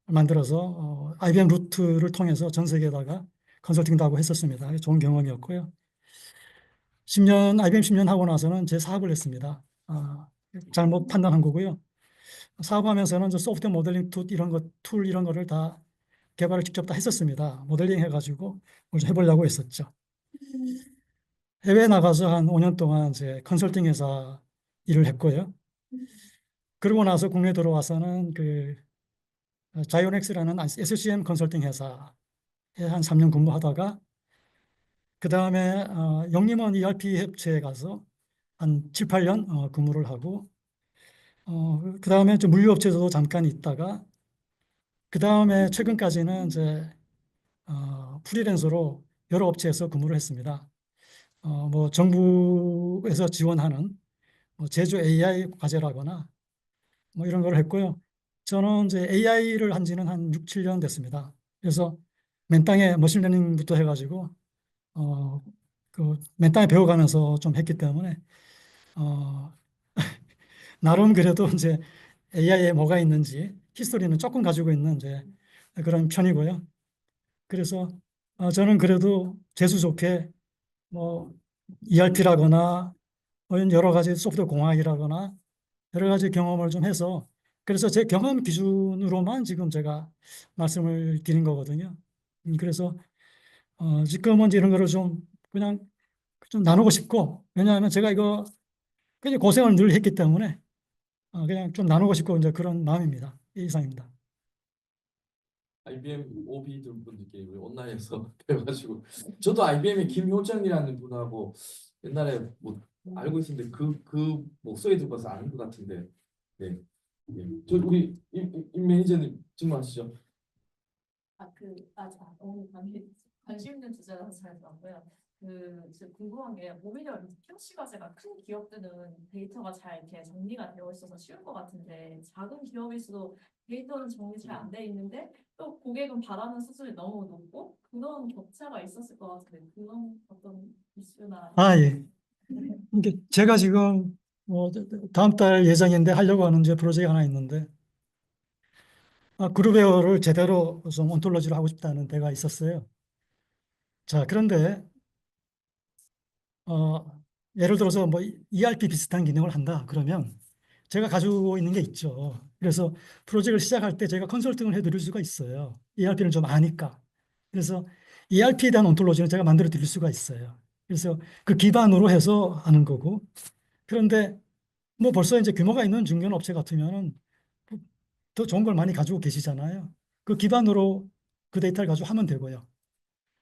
만들어서 IBM 루트를 통해서 전 세계에다가 컨설팅도 하고 했었습니다. 좋은 경험이었고요. IBM 10년 하고 나서는 제 사업을 했습니다. 잘못 판단한 거고요. 사업하면서는 저 소프트웨어 모델링 툴 이런 거를 다 개발을 직접 다 했었습니다. 모델링 해가지고 뭘 좀 해보려고 했었죠. 해외 나가서 한 5년 동안 이제 컨설팅 회사 일을 했고요. 그러고 나서 국내 들어와서는 그 자이오넥스라는 SCM 컨설팅 회사에 한 3년 근무하다가 그 다음에 영림원 ERP 협체에 가서 한 7, 8년 근무를 하고 그 다음에 좀 물류업체에서도 잠깐 있다가 그 다음에 최근까지는 이제 프리랜서로 여러 업체에서 근무를 했습니다. 뭐 정부에서 지원하는 뭐 제조 AI 과제라거나 뭐 이런 걸 했고요. 저는 이제 AI를 한 지는 한 6, 7년 됐습니다. 그래서 맨땅에 머신러닝부터 해가지고 맨땅에 배워가면서 좀 했기 때문에 어, 나름 그래도 이제 AI에 뭐가 있는지 히스토리는 조금 가지고 있는 이제 그런 편이고요. 그래서 저는 그래도 재수 좋게 뭐 ERP라거나 여러 가지 소프트웨어 공학이라거나 여러 가지 경험을 좀 해서 그래서 제 경험 기준으로만 지금 제가 말씀을 드린 거거든요. 그래서 지금은 이런 거를 좀 그냥 좀 나누고 싶고 왜냐하면 제가 이거 굉장히 고생을 늘 했기 때문에 그냥 좀 나누고 싶고 이제 그런 마음입니다. 이상입니다. IBM OB 분들께 우리 온라인에서 배워가지고 저도 IBM의 김효정이라는 분하고 옛날에 뭐 알고 있었는데 그 목소리 들어서 아는 것 같은데 네. 네. 저 우리 임 매니저님 질문하시죠. 너무 관심 있는 주제라서 잘 들었고요. 지금 궁금한 게 오히려 POC 과제가 큰 기업들은 데이터가 잘 이렇게 정리가 되어 있어서 쉬울 것 같은데 작은 기업일수록 데이터는 정리 잘 안 돼 있는데 또 고객은 바라는 수준이 너무 높고 그런 격차가 있었을 것 같은데 그런 어떤 이슈나 예. 이게 제가 지금 다음 달 예정인데 하려고 하는 이제 프로젝트 하나 있는데 그룹웨어를 제대로 좀 온톨로지로 하고 싶다는 데가 있었어요. 자, 그런데 예를 들어서 뭐 ERP 비슷한 기능을 한다 그러면 제가 가지고 있는 게 있죠. 그래서 프로젝트를 시작할 때 제가 컨설팅을 해드릴 수가 있어요. ERP를 좀 아니까. 그래서 ERP에 대한 온톨로지는 제가 만들어 드릴 수가 있어요. 그래서 그 기반으로 해서 하는 거고. 그런데 뭐 벌써 이제 규모가 있는 중견 업체 같으면은 더 좋은 걸 많이 가지고 계시잖아요. 그 기반으로 그 데이터를 가지고 하면 되고요.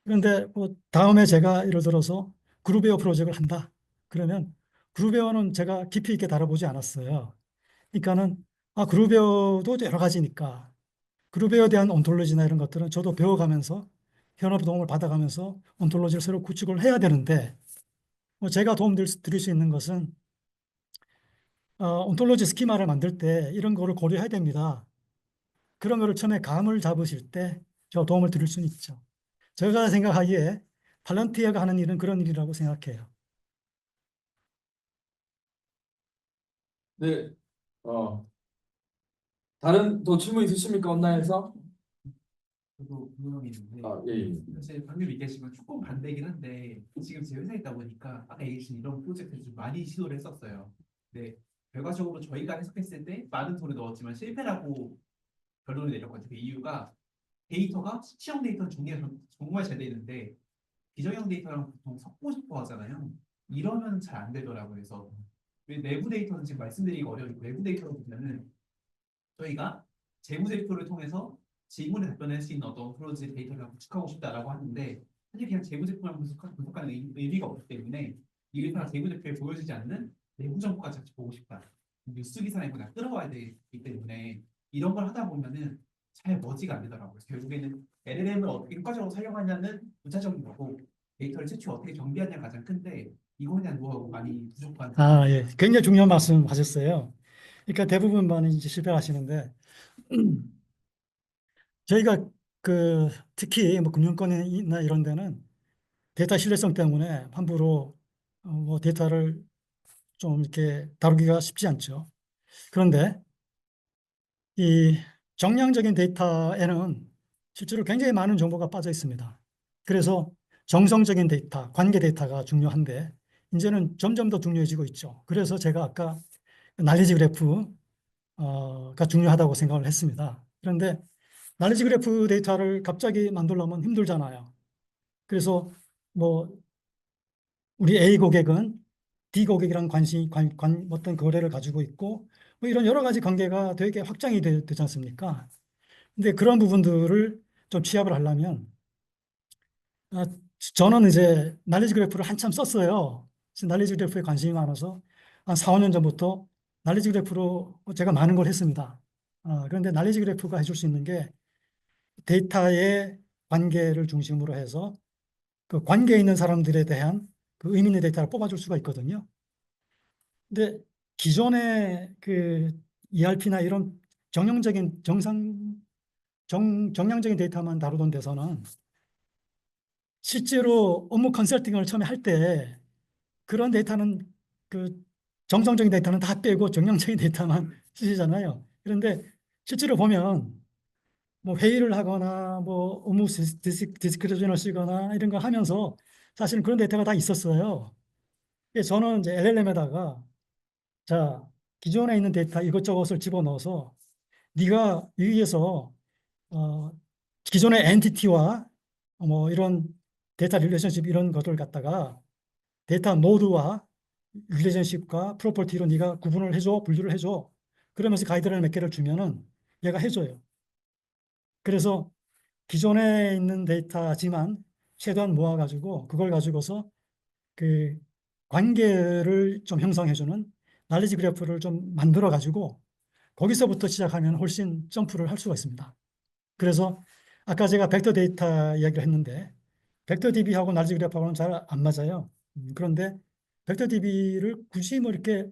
그런데 뭐 다음에 제가 예를 들어서 그룹웨어 프로젝트를 한다. 그러면 그룹웨어는 제가 깊이 있게 다뤄보지 않았어요. 그러니까는 그룹웨어도 여러 가지니까 그룹웨어에 대한 온톨로지나 이런 것들은 저도 배워가면서 현업 도움을 받아가면서 온톨로지를 새로 구축을 해야 되는데 뭐 제가 도움 드릴 수 있는 것은 온톨로지 스키마를 만들 때 이런 거를 고려해야 됩니다. 그런 거를 처음에 감을 잡으실 때 저 도움을 드릴 수는 있죠. 제가 생각하기에 팔런티어가 하는 일은 그런 일이라고 생각해요. 네. 다른 또 질문 있으십니까? 온라인에서? 저도 궁금한 게 있는데 예. 사실 방금 얘기하신 건 조금 반대긴 한데 지금 제 회사에 있다 보니까 아까 얘기하신 이런 프로젝트를 좀 많이 시도를 했었어요. 근데 결과적으로 저희가 해석했을 때 많은 돈을 넣었지만 실패라고 결론을 내렸거든요. 그 이유가 데이터가 수치형 데이터 정리가 정말 잘 돼 있는데 비정형 데이터랑 보통 섞고 싶어 하잖아요. 이러면 잘 안 되더라고요. 그래서 왜 내부 데이터는 지금 말씀드리기가 어려우니까 외부 데이터로 보면은 저희가 재무제표를 통해서 질문에 답변할 수 있는 어떤 프로젝트 데이터를 구축하고 싶다라고 하는데 사실 그냥 재무제표만 분석하는 의미가 없기 때문에 이게 다 재무제표에 보여지지 않는 내부 정보까지 같이 보고 싶다. 뉴스 기사나 이거 다 끌어와야 되기 때문에 이런 걸 하다 보면은 잘 머지가 안 되더라고요. 결국에는 LLM을 어떻게 효과적으로 사용하냐는 부차적인 거고 데이터를 채취 어떻게 정비하냐가 가장 큰데 이거에 대한 노하우가 많이 부족한. 예. 굉장히 중요한 말씀 하셨어요. 그러니까 대부분 많이 이제 실패하시는데 저희가 특히 뭐 금융권이나 이런 데는 데이터 신뢰성 때문에 함부로 뭐 데이터를 좀 이렇게 다루기가 쉽지 않죠. 그런데 이 정량적인 데이터에는 실제로 굉장히 많은 정보가 빠져 있습니다. 그래서 정성적인 데이터, 관계 데이터가 중요한데 이제는 점점 더 중요해지고 있죠. 그래서 제가 아까 날리지 그래프가 중요하다고 생각을 했습니다. 그런데 날리지 그래프 데이터를 갑자기 만들려면 힘들잖아요. 그래서 뭐 우리 A 고객은 D 고객이랑 어떤 거래를 가지고 있고 뭐 이런 여러 가지 관계가 되게 확장이 되지 않습니까? 근데 그런 부분들을 좀 취합을 하려면 아, 저는 이제 날리지 그래프를 한참 썼어요. 날리지 그래프에 관심이 많아서 한 4, 5년 전부터 날리지 그래프로 제가 많은 걸 했습니다. 그런데 날리지 그래프가 해줄 수 있는 게 데이터의 관계를 중심으로 해서 그 관계에 있는 사람들에 대한 그 의미 있는 데이터를 뽑아줄 수가 있거든요. 근데 기존의 그 ERP나 이런 정형적인 정량적인 데이터만 다루던 데서는 실제로 업무 컨설팅을 처음에 할 때 그런 데이터는 그 정성적인 데이터는 다 빼고 정량적인 데이터만 쓰시잖아요. 그런데 실제로 보면 뭐 회의를 하거나 뭐 업무 디스크리പ്션을 쓰거나 이런 거 하면서 사실은 그런 데이터가 다 있었어요. 그래서 저는 이제 LLM에다가 자, 기존에 있는 데이터 이것저것을 집어넣어서 네가 위에서 어, 기존의 엔티티와 뭐 이런 데이터 릴레이션십 이런 것들 갖다가 데이터 노드와 릴레이션십과 프로퍼티로 네가 구분을 해줘, 분류를 해줘. 그러면서 가이드라인 몇 개를 주면은 얘가 해줘요. 그래서 기존에 있는 데이터지만 최대한 모아가지고 그걸 가지고서 그 관계를 좀 형성해주는 날리지 그래프를 좀 만들어가지고 거기서부터 시작하면 훨씬 점프를 할 수가 있습니다. 그래서 아까 제가 벡터 데이터 이야기를 했는데 벡터 DB하고 날지 그래프하고는 잘 안 맞아요. 그런데 벡터 DB를 굳이 뭐 이렇게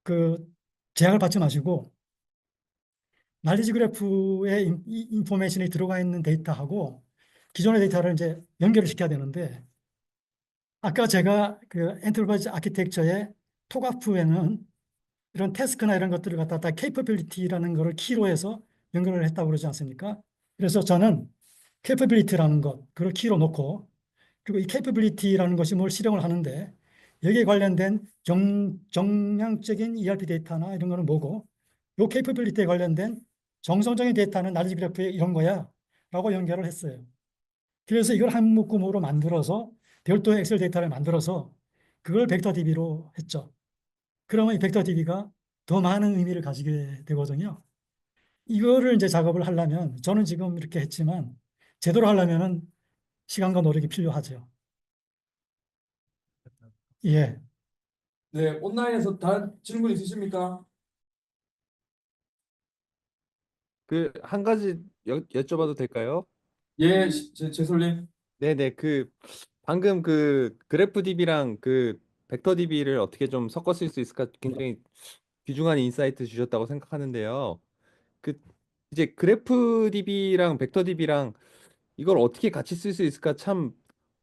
그 제약을 받지 마시고 날리지 그래프에 인포메이션이 들어가 있는 데이터하고 기존의 데이터를 이제 연결을 시켜야 되는데 아까 제가 그 엔터프라이즈 아키텍처의 톡아프에는 이런 태스크나 이런 것들을 갖다 다 capability라는 거를 키로 해서 연결을 했다고 그러지 않습니까? 그래서 저는 capability라는 것, 그걸 키로 놓고 그리고 이 capability라는 것이 뭘 실행을 하는데 여기에 관련된 정량적인 ERP 데이터나 이런 거는 뭐고 요 capability에 관련된 정성적인 데이터는 날리지 그래프에 이런 거야 라고 연결을 했어요. 그래서 이걸 한 묶음으로 만들어서 별도의 엑셀 데이터를 만들어서 그걸 벡터 DB로 했죠. 그러면 이 벡터 DB가 더 많은 의미를 가지게 되거든요. 이거를 이제 작업을 하려면 저는 지금 이렇게 했지만 제대로 하려면은 시간과 노력이 필요하죠. 예. 네, 온라인에서 다른 질문 있으십니까? 그 한 가지 여쭤봐도 될까요? 예, 제솔님. 네네. 그 방금 그 그래프 DB랑 그 벡터 DB를 어떻게 좀 섞어 쓸 수 있을까 굉장히 귀중한 인사이트 주셨다고 생각하는데요. 그 이제 그래프 DB랑 벡터 DB랑 이걸 어떻게 같이 쓸 수 있을까 참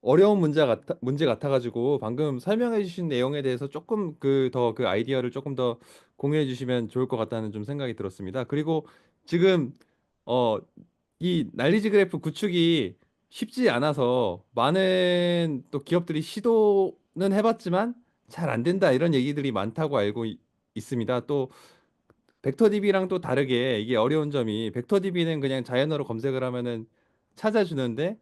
어려운 문제 같아가지고 방금 설명해 주신 내용에 대해서 조금 그 아이디어를 조금 더 공유해 주시면 좋을 것 같다는 좀 생각이 들었습니다. 그리고 지금 어 이 날리지 그래프 구축이 쉽지 않아서 많은 또 기업들이 시도는 해봤지만 잘 안 된다 이런 얘기들이 많다고 알고 있습니다. 또 벡터 DB랑 또 다르게 이게 어려운 점이 벡터 DB는 그냥 자연어로 검색을 하면은 찾아주는데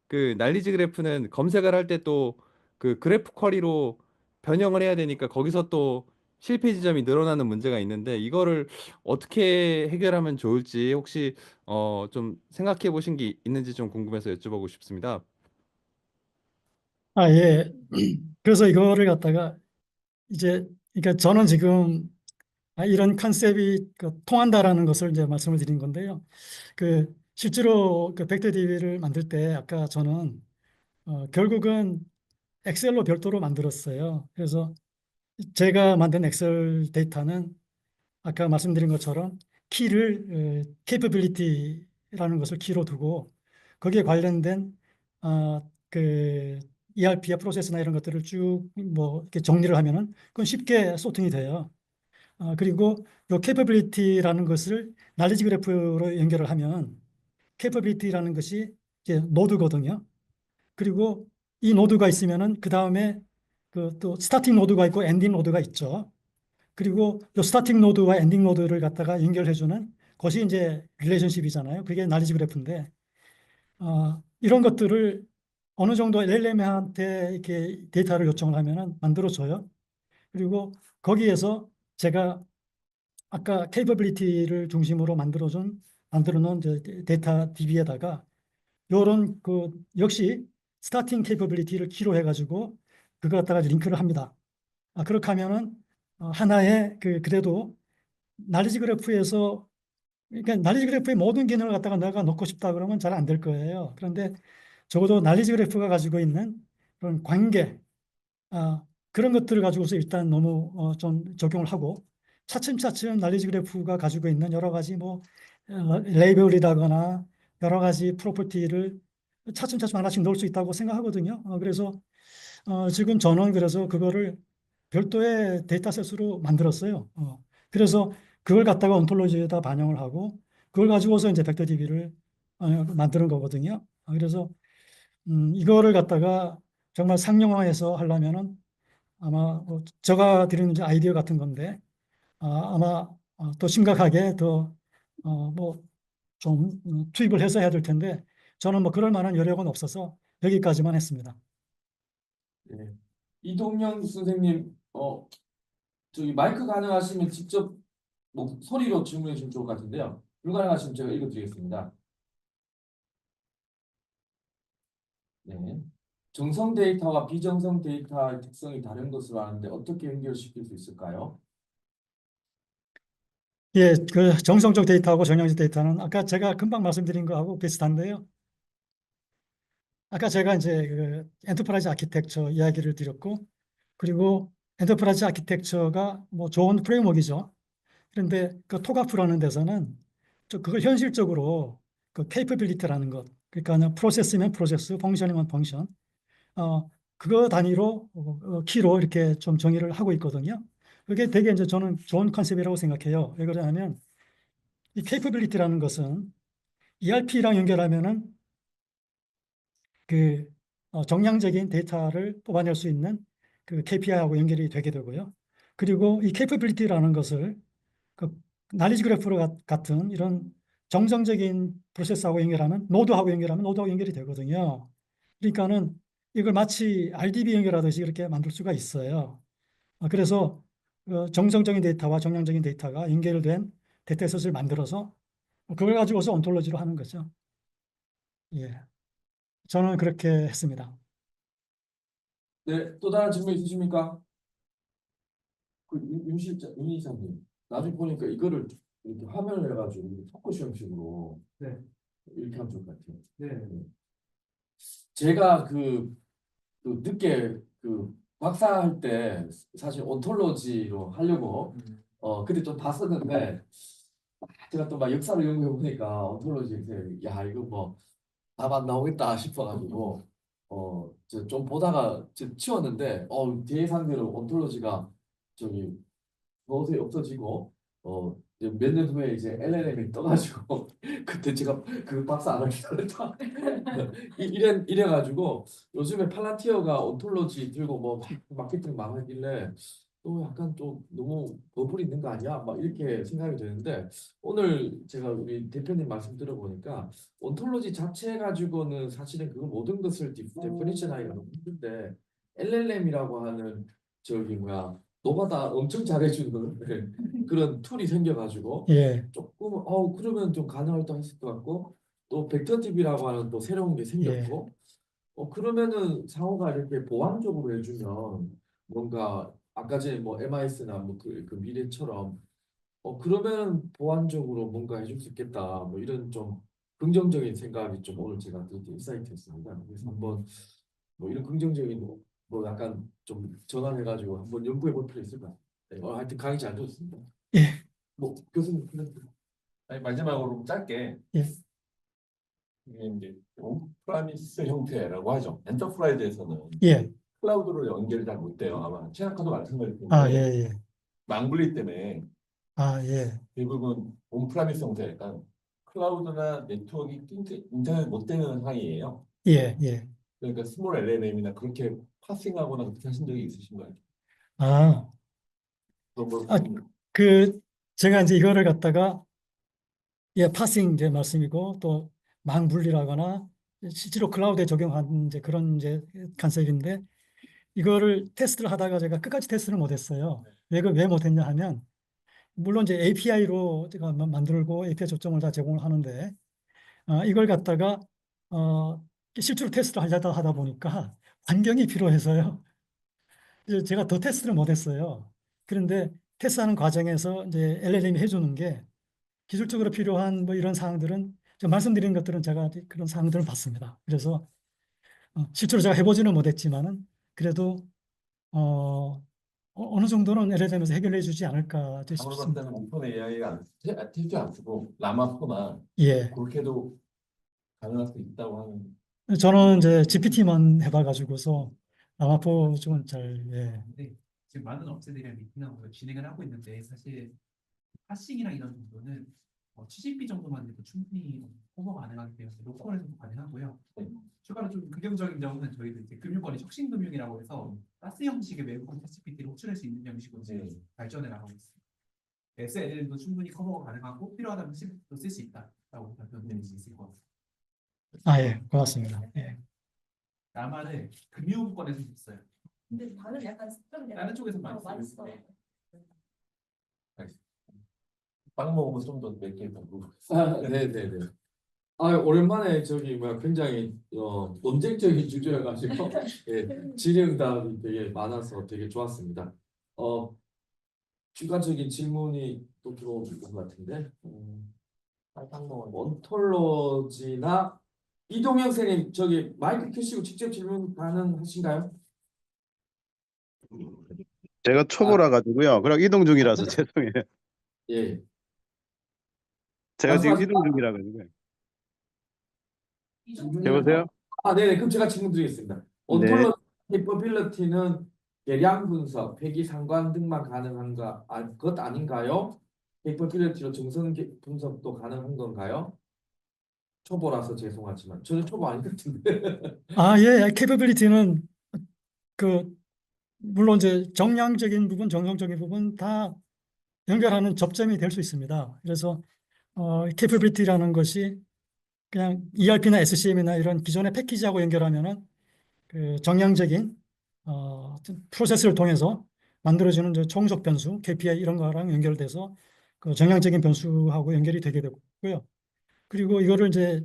그 날리지 그래프는 검색을 할 때 또 그 그래프 쿼리로 변형을 해야 되니까 거기서 또 실패 지점이 늘어나는 문제가 있는데 이거를 어떻게 해결하면 좋을지 혹시 좀 생각해 보신 게 있는지 좀 궁금해서 여쭤보고 싶습니다. 아, 예. 그래서 이거를 갖다가 이제 그러니까 저는 지금 이런 컨셉이 통한다라는 것을 이제 말씀을 드린 건데요. 그 실제로 그 벡터 DB를 만들 때 아까 저는 결국은 엑셀로 별도로 만들었어요. 그래서 제가 만든 엑셀 데이터는 아까 말씀드린 것처럼 키를 capability라는 것을 키로 두고 거기에 관련된 그 ERP의 프로세스나 이런 것들을 쭉 뭐 이렇게 정리를 하면은 그건 쉽게 소팅이 돼요. 그리고 이 capability라는 것을 날리지 그래프로 연결을 하면 capability라는 것이 이제 노드거든요. 그리고 이 노드가 있으면은 그 다음에 그 또 스타팅 노드가 있고 엔딩 노드가 있죠. 그리고 이 스타팅 노드와 엔딩 노드를 갖다가 연결해주는 것이 이제 릴레이션십이잖아요. 그게 날리지 그래프인데 이런 것들을 어느 정도 LLM한테 이렇게 데이터를 요청을 하면은 만들어줘요. 그리고 거기에서 제가 아까 capability를 중심으로 만들어 놓은 데이터 DB에다가 요런 그 역시 스타팅 capability를 키로 해가지고 그거 갖다가 링크를 합니다. 그렇게 하면은 하나의 그래도 날리지 그래프에서 그러니까 날리지 그래프의 모든 기능을 갖다가 내가 넣고 싶다 그러면 잘 안 될 거예요. 그런데 적어도 날리지 그래프가 가지고 있는 그런 관계 그런 것들을 가지고서 일단 너무 좀 적용을 하고 차츰차츰 날리지 그래프가 가지고 있는 여러 가지 뭐 레이블이라거나 여러 가지 프로퍼티를 차츰차츰 하나씩 넣을 수 있다고 생각하거든요. 그래서 지금 저는 그래서 그거를 별도의 데이터셋으로 만들었어요. 그래서 그걸 갖다가 온톨로지에다 반영을 하고 그걸 가지고서 이제 벡터 DB를 만드는 거거든요. 그래서 이거를 갖다가 정말 상용화해서 하려면은 아마 뭐 제가 드리는 이제 아이디어 같은 건데 아마 더 심각하게 더 뭐 좀 투입을 해서 해야 될 텐데 저는 뭐 그럴 만한 여력은 없어서 여기까지만 했습니다. 네. 이동영 선생님, 저기 마이크 가능하시면 직접 소리로 질문해 주시면 좋을 것 같은데요. 불가능하시면 제가 읽어드리겠습니다. 네. 정성 데이터와 비정성 데이터의 특성이 다른 것으로 아는데 어떻게 연결시킬 수 있을까요? 예, 그 정성적 데이터하고 정량적 데이터는 아까 제가 금방 말씀드린 거하고 비슷한데요. 아까 제가 이제 그 엔터프라이즈 아키텍처 이야기를 드렸고, 그리고 엔터프라이즈 아키텍처가 뭐 좋은 프레임워크이죠. 그런데 그 토가프라는 데서는 그걸 현실적으로 그 케이퍼빌리티라는 것, 그러니까 그냥 프로세스면 프로세스, 펑션이면 펑션, 그거 단위로 키로 이렇게 좀 정의를 하고 있거든요. 그게 되게 이제 저는 좋은 컨셉이라고 생각해요. 왜 그러냐면 이 케이퍼빌리티라는 것은 ERP랑 연결하면은 그 정량적인 데이터를 뽑아낼 수 있는 그 KPI하고 연결이 되게 되고요. 그리고 이 capability라는 것을 그 날리지 그래프 같은 이런 정성적인 프로세스하고 연결하면 노드하고 연결하면 노드하고 연결이 되거든요. 그러니까는 이걸 마치 RDB 연결하듯이 이렇게 만들 수가 있어요. 그래서 정성적인 데이터와 정량적인 데이터가 연결된 데이터셋을 만들어서 그걸 가지고서 온톨로지로 하는 거죠. 예, 저는 그렇게 했습니다. 네, 또 다른 질문 있으십니까? 그 윤 이사님, 나중에 보니까 이거를 이렇게 화면을 해가지고 이렇게 토크쇼 형식으로 네. 이렇게 하면 좋을 것 같아요. 네. 제가 그 늦게 그 박사할 때 사실 온톨로지로 하려고 그때 좀 봤었는데 제가 또 막 역사를 연구해 보니까 온톨로지 야 이거 뭐 답 안 나오겠다 싶어가지고 저 좀 보다가 치웠는데 뒤에 상대로 온톨로지가 저기 도저히 없어지고 몇 년 후에 이제 LLM이 떠가지고 그때 제가 그 박사 안 하기 잘했다 이래가지고 요즘에 팔란티어가 온톨로지 들고 뭐 마케팅 망하길래 또 약간 좀 너무 버블이 있는 거 아니야? 막 이렇게 생각이 되는데 오늘 제가 우리 대표님 말씀 들어보니까 온톨로지 자체 가지고는 사실은 그 모든 것을 디피니션하기가 너무 힘든데 LLM이라고 하는 저기 뭐야 노바다 엄청 잘해주는 그런 툴이 생겨가지고 예, 조금 그러면 좀 가능할 것 했을 것 같고 또 벡터TV라고 하는 또 새로운 게 예, 생겼고 그러면은 상호가 이렇게 보완적으로 해주면 뭔가 아까 전에 뭐 MIS나 그 미래처럼 그러면 보완적으로 뭔가 해줄 수 있겠다 뭐 이런 좀 긍정적인 생각이 좀 오늘 제가 되게 인사이트했습니다. 그래서 한번 뭐 이런 긍정적인 뭐 약간 좀 전환해가지고 한번 연구해 볼 필요 있을 것 같아요. 네, 하여튼 강의 잘 들었습니다. 예, 뭐 교수님 아니, 마지막으로 짧게 예, 이게 이제 온프라미스 형태라고 하죠. 엔터프라이즈에서는 예, 클라우드로 연결이 잘 못 돼요. 아마 최악화도 마찬가지일 예, 텐데 예, 망분리 때문에 예, 대부분 온프라미스 형태 약간 클라우드나 네트워크 인터넷 못 되는 상황이에요. 예, 예. 그러니까 스몰 LLM이나 그렇게 파싱하거나 그렇게 하신 적이 있으신가요? 아, 그런 걸 아, 제가 이제 이거를 갖다가 파싱 이제 말씀이고 또 망분리라거나 실제로 클라우드에 적용한 이제 그런 이제 컨셉인데 이거를 테스트를 하다가 제가 끝까지 테스트를 못했어요. 왜 못했냐 하면 물론 이제 API로 제가 만들고 API 조정을 다 제공을 하는데 이걸 갖다가 실제로 테스트를 하다 보니까 환경이 필요해서요. 이제 제가 더 테스트를 못했어요. 그런데 테스트하는 과정에서 이제 LLM이 해주는 게 기술적으로 필요한 뭐 이런 사항들은 제가 말씀드린 것들은 제가 그런 사항들을 봤습니다. 그래서 실제로 제가 해보지는 못했지만은 그래도 어느 정도는 LLM에서 해결해 주지 않을까 아무리 봤을 싶습니다. 때는 오픈 AI가 테스트 안 쓰고 라마포나 예, 그렇게도 가능할 수 있다고 하는 저는 이제 GPT만 해봐가지고서 라마포 쪽은 잘 예, 근데 지금 많은 업체들이랑 미팅하고 진행을 하고 있는데 사실 파싱이랑 이런 정도는 취직비 정도만 해도 충분히 커버 가능하기 때문에 로컬에서도 가능하고요. 추가로 좀 긍정적인 점은 저희도 이제 금융권의 혁신금융이라고 해서 가스 형식의 외부 ChatGPT를 호출할 수 있는 형식으로 지금 발전해 나가고 있습니다. SLL도 충분히 커버가 가능하고 필요하다면 CPT도 쓸 수 있다라고 답변드릴 수 있을 것 같습니다. 예, 고맙습니다. 예. 나만을 금융권에서 있어요. 근데 다른 약간 습관이 다른 쪽에서 많이 많이 쓰고 써요. 빵 먹으면 좀 더 몇 개 더 네네네. 오랜만에 저기 뭐야 굉장히 논쟁적인 주제여가지고 질의응답이 되게 많아서 되게 좋았습니다. 추가적인 질문이 또 들어올 것 같은데. 온톨로지나 이동영 선생님 저기 마이크 켜시고 직접 질문 가능하신가요? 제가 초보라 가지고요. 그럼 이동 중이라서 네. 죄송해요. 예. 제가 지금 말씀하세요. 이동 중이라 가지고요. 이종 여보세요? 네네. 그럼 제가 질문 드리겠습니다. 네. 온톨로지 캐퍼빌리티는 계량 분석, 회귀 상관 등만 가능한가? 그것 아닌가요? 캐퍼빌리티로 정성 분석도 가능한 건가요? 초보라서 죄송하지만 저는 초보 아닌 것 같은데. 예, capability는 그 물론 이제 정량적인 부분, 정성적인 부분 다 연결하는 접점이 될 수 있습니다. 그래서 capability라는 것이 그냥 ERP나 SCM이나 이런 기존의 패키지하고 연결하면은 그 정량적인 프로세스를 통해서 만들어지는 저 총속 변수, KPI 이런 거랑 연결돼서 그 정량적인 변수하고 연결이 되게 되고요. 그리고 이거를 이제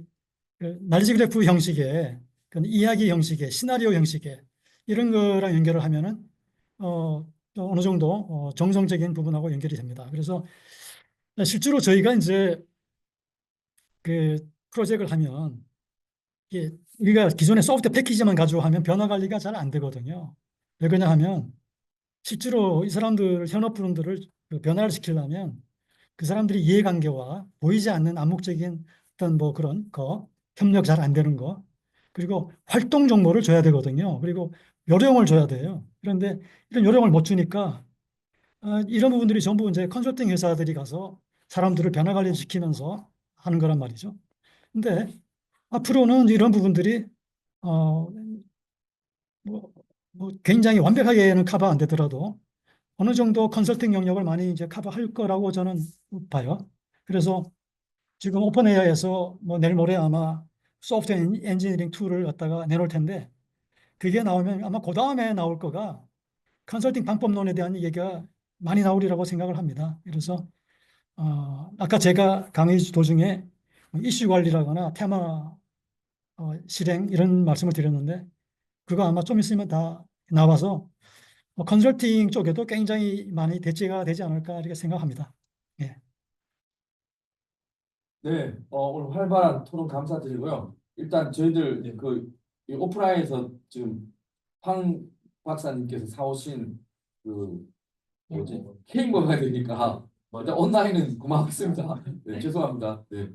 그 날리지 그래프 형식의 그 이야기 형식의 시나리오 형식의 이런 거랑 연결을 하면은 또 어느 정도 정성적인 부분하고 연결이 됩니다. 그래서 실제로 저희가 이제 그 프로젝트를 하면 이게 우리가 기존의 소프트 패키지만 가지고 하면 변화 관리가 잘 안 되거든요. 왜 그러냐 하면 실제로 이 사람들 현업 분들을 그 변화를 시키려면 그 사람들이 이해관계와 보이지 않는 암묵적인 어떤 뭐 그런 거 협력 잘 안 되는 거 그리고 활동 정보를 줘야 되거든요. 그리고 요령을 줘야 돼요. 그런데 이런 요령을 못 주니까 이런 부분들이 전부 이제 컨설팅 회사들이 가서 사람들을 변화 관리 시키면서 하는 거란 말이죠. 근데 앞으로는 이런 부분들이 어, 뭐 굉장히 완벽하게는 커버 안 되더라도 어느 정도 컨설팅 영역을 많이 이제 커버할 거라고 저는 봐요. 그래서 지금 오픈 AI에서 뭐 내일 모레 아마 소프트웨어 엔지니어링 툴을 갖다가 내놓을 텐데 그게 나오면 아마 그 다음에 나올 거가 컨설팅 방법론에 대한 얘기가 많이 나오리라고 생각을 합니다. 그래서 아까 제가 강의 도중에 이슈 관리라거나 테마 실행 이런 말씀을 드렸는데 그거 아마 좀 있으면 다 나와서 컨설팅 쪽에도 굉장히 많이 대체가 되지 않을까 이렇게 생각합니다. 예. 네, 오늘 활발한 토론 감사드리고요. 일단 저희들 이 오프라인에서 지금 황 박사님께서 사오신 그 뭐지 케이크 먹어야 되니까 일단 온라인은 고맙습니다. 네, 죄송합니다. 네.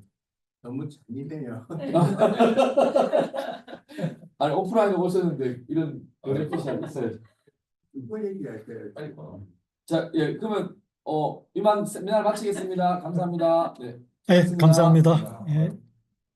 너무 잔인해요. 아니 오프라인에 오셨는데 이런 베네핏이 있어요. 이거 얘기할 때 빨리. 자, 예, 그러면 이만 세미나를 마치겠습니다. 감사합니다. 네, 예, 수고하셨습니다. 감사합니다. 예.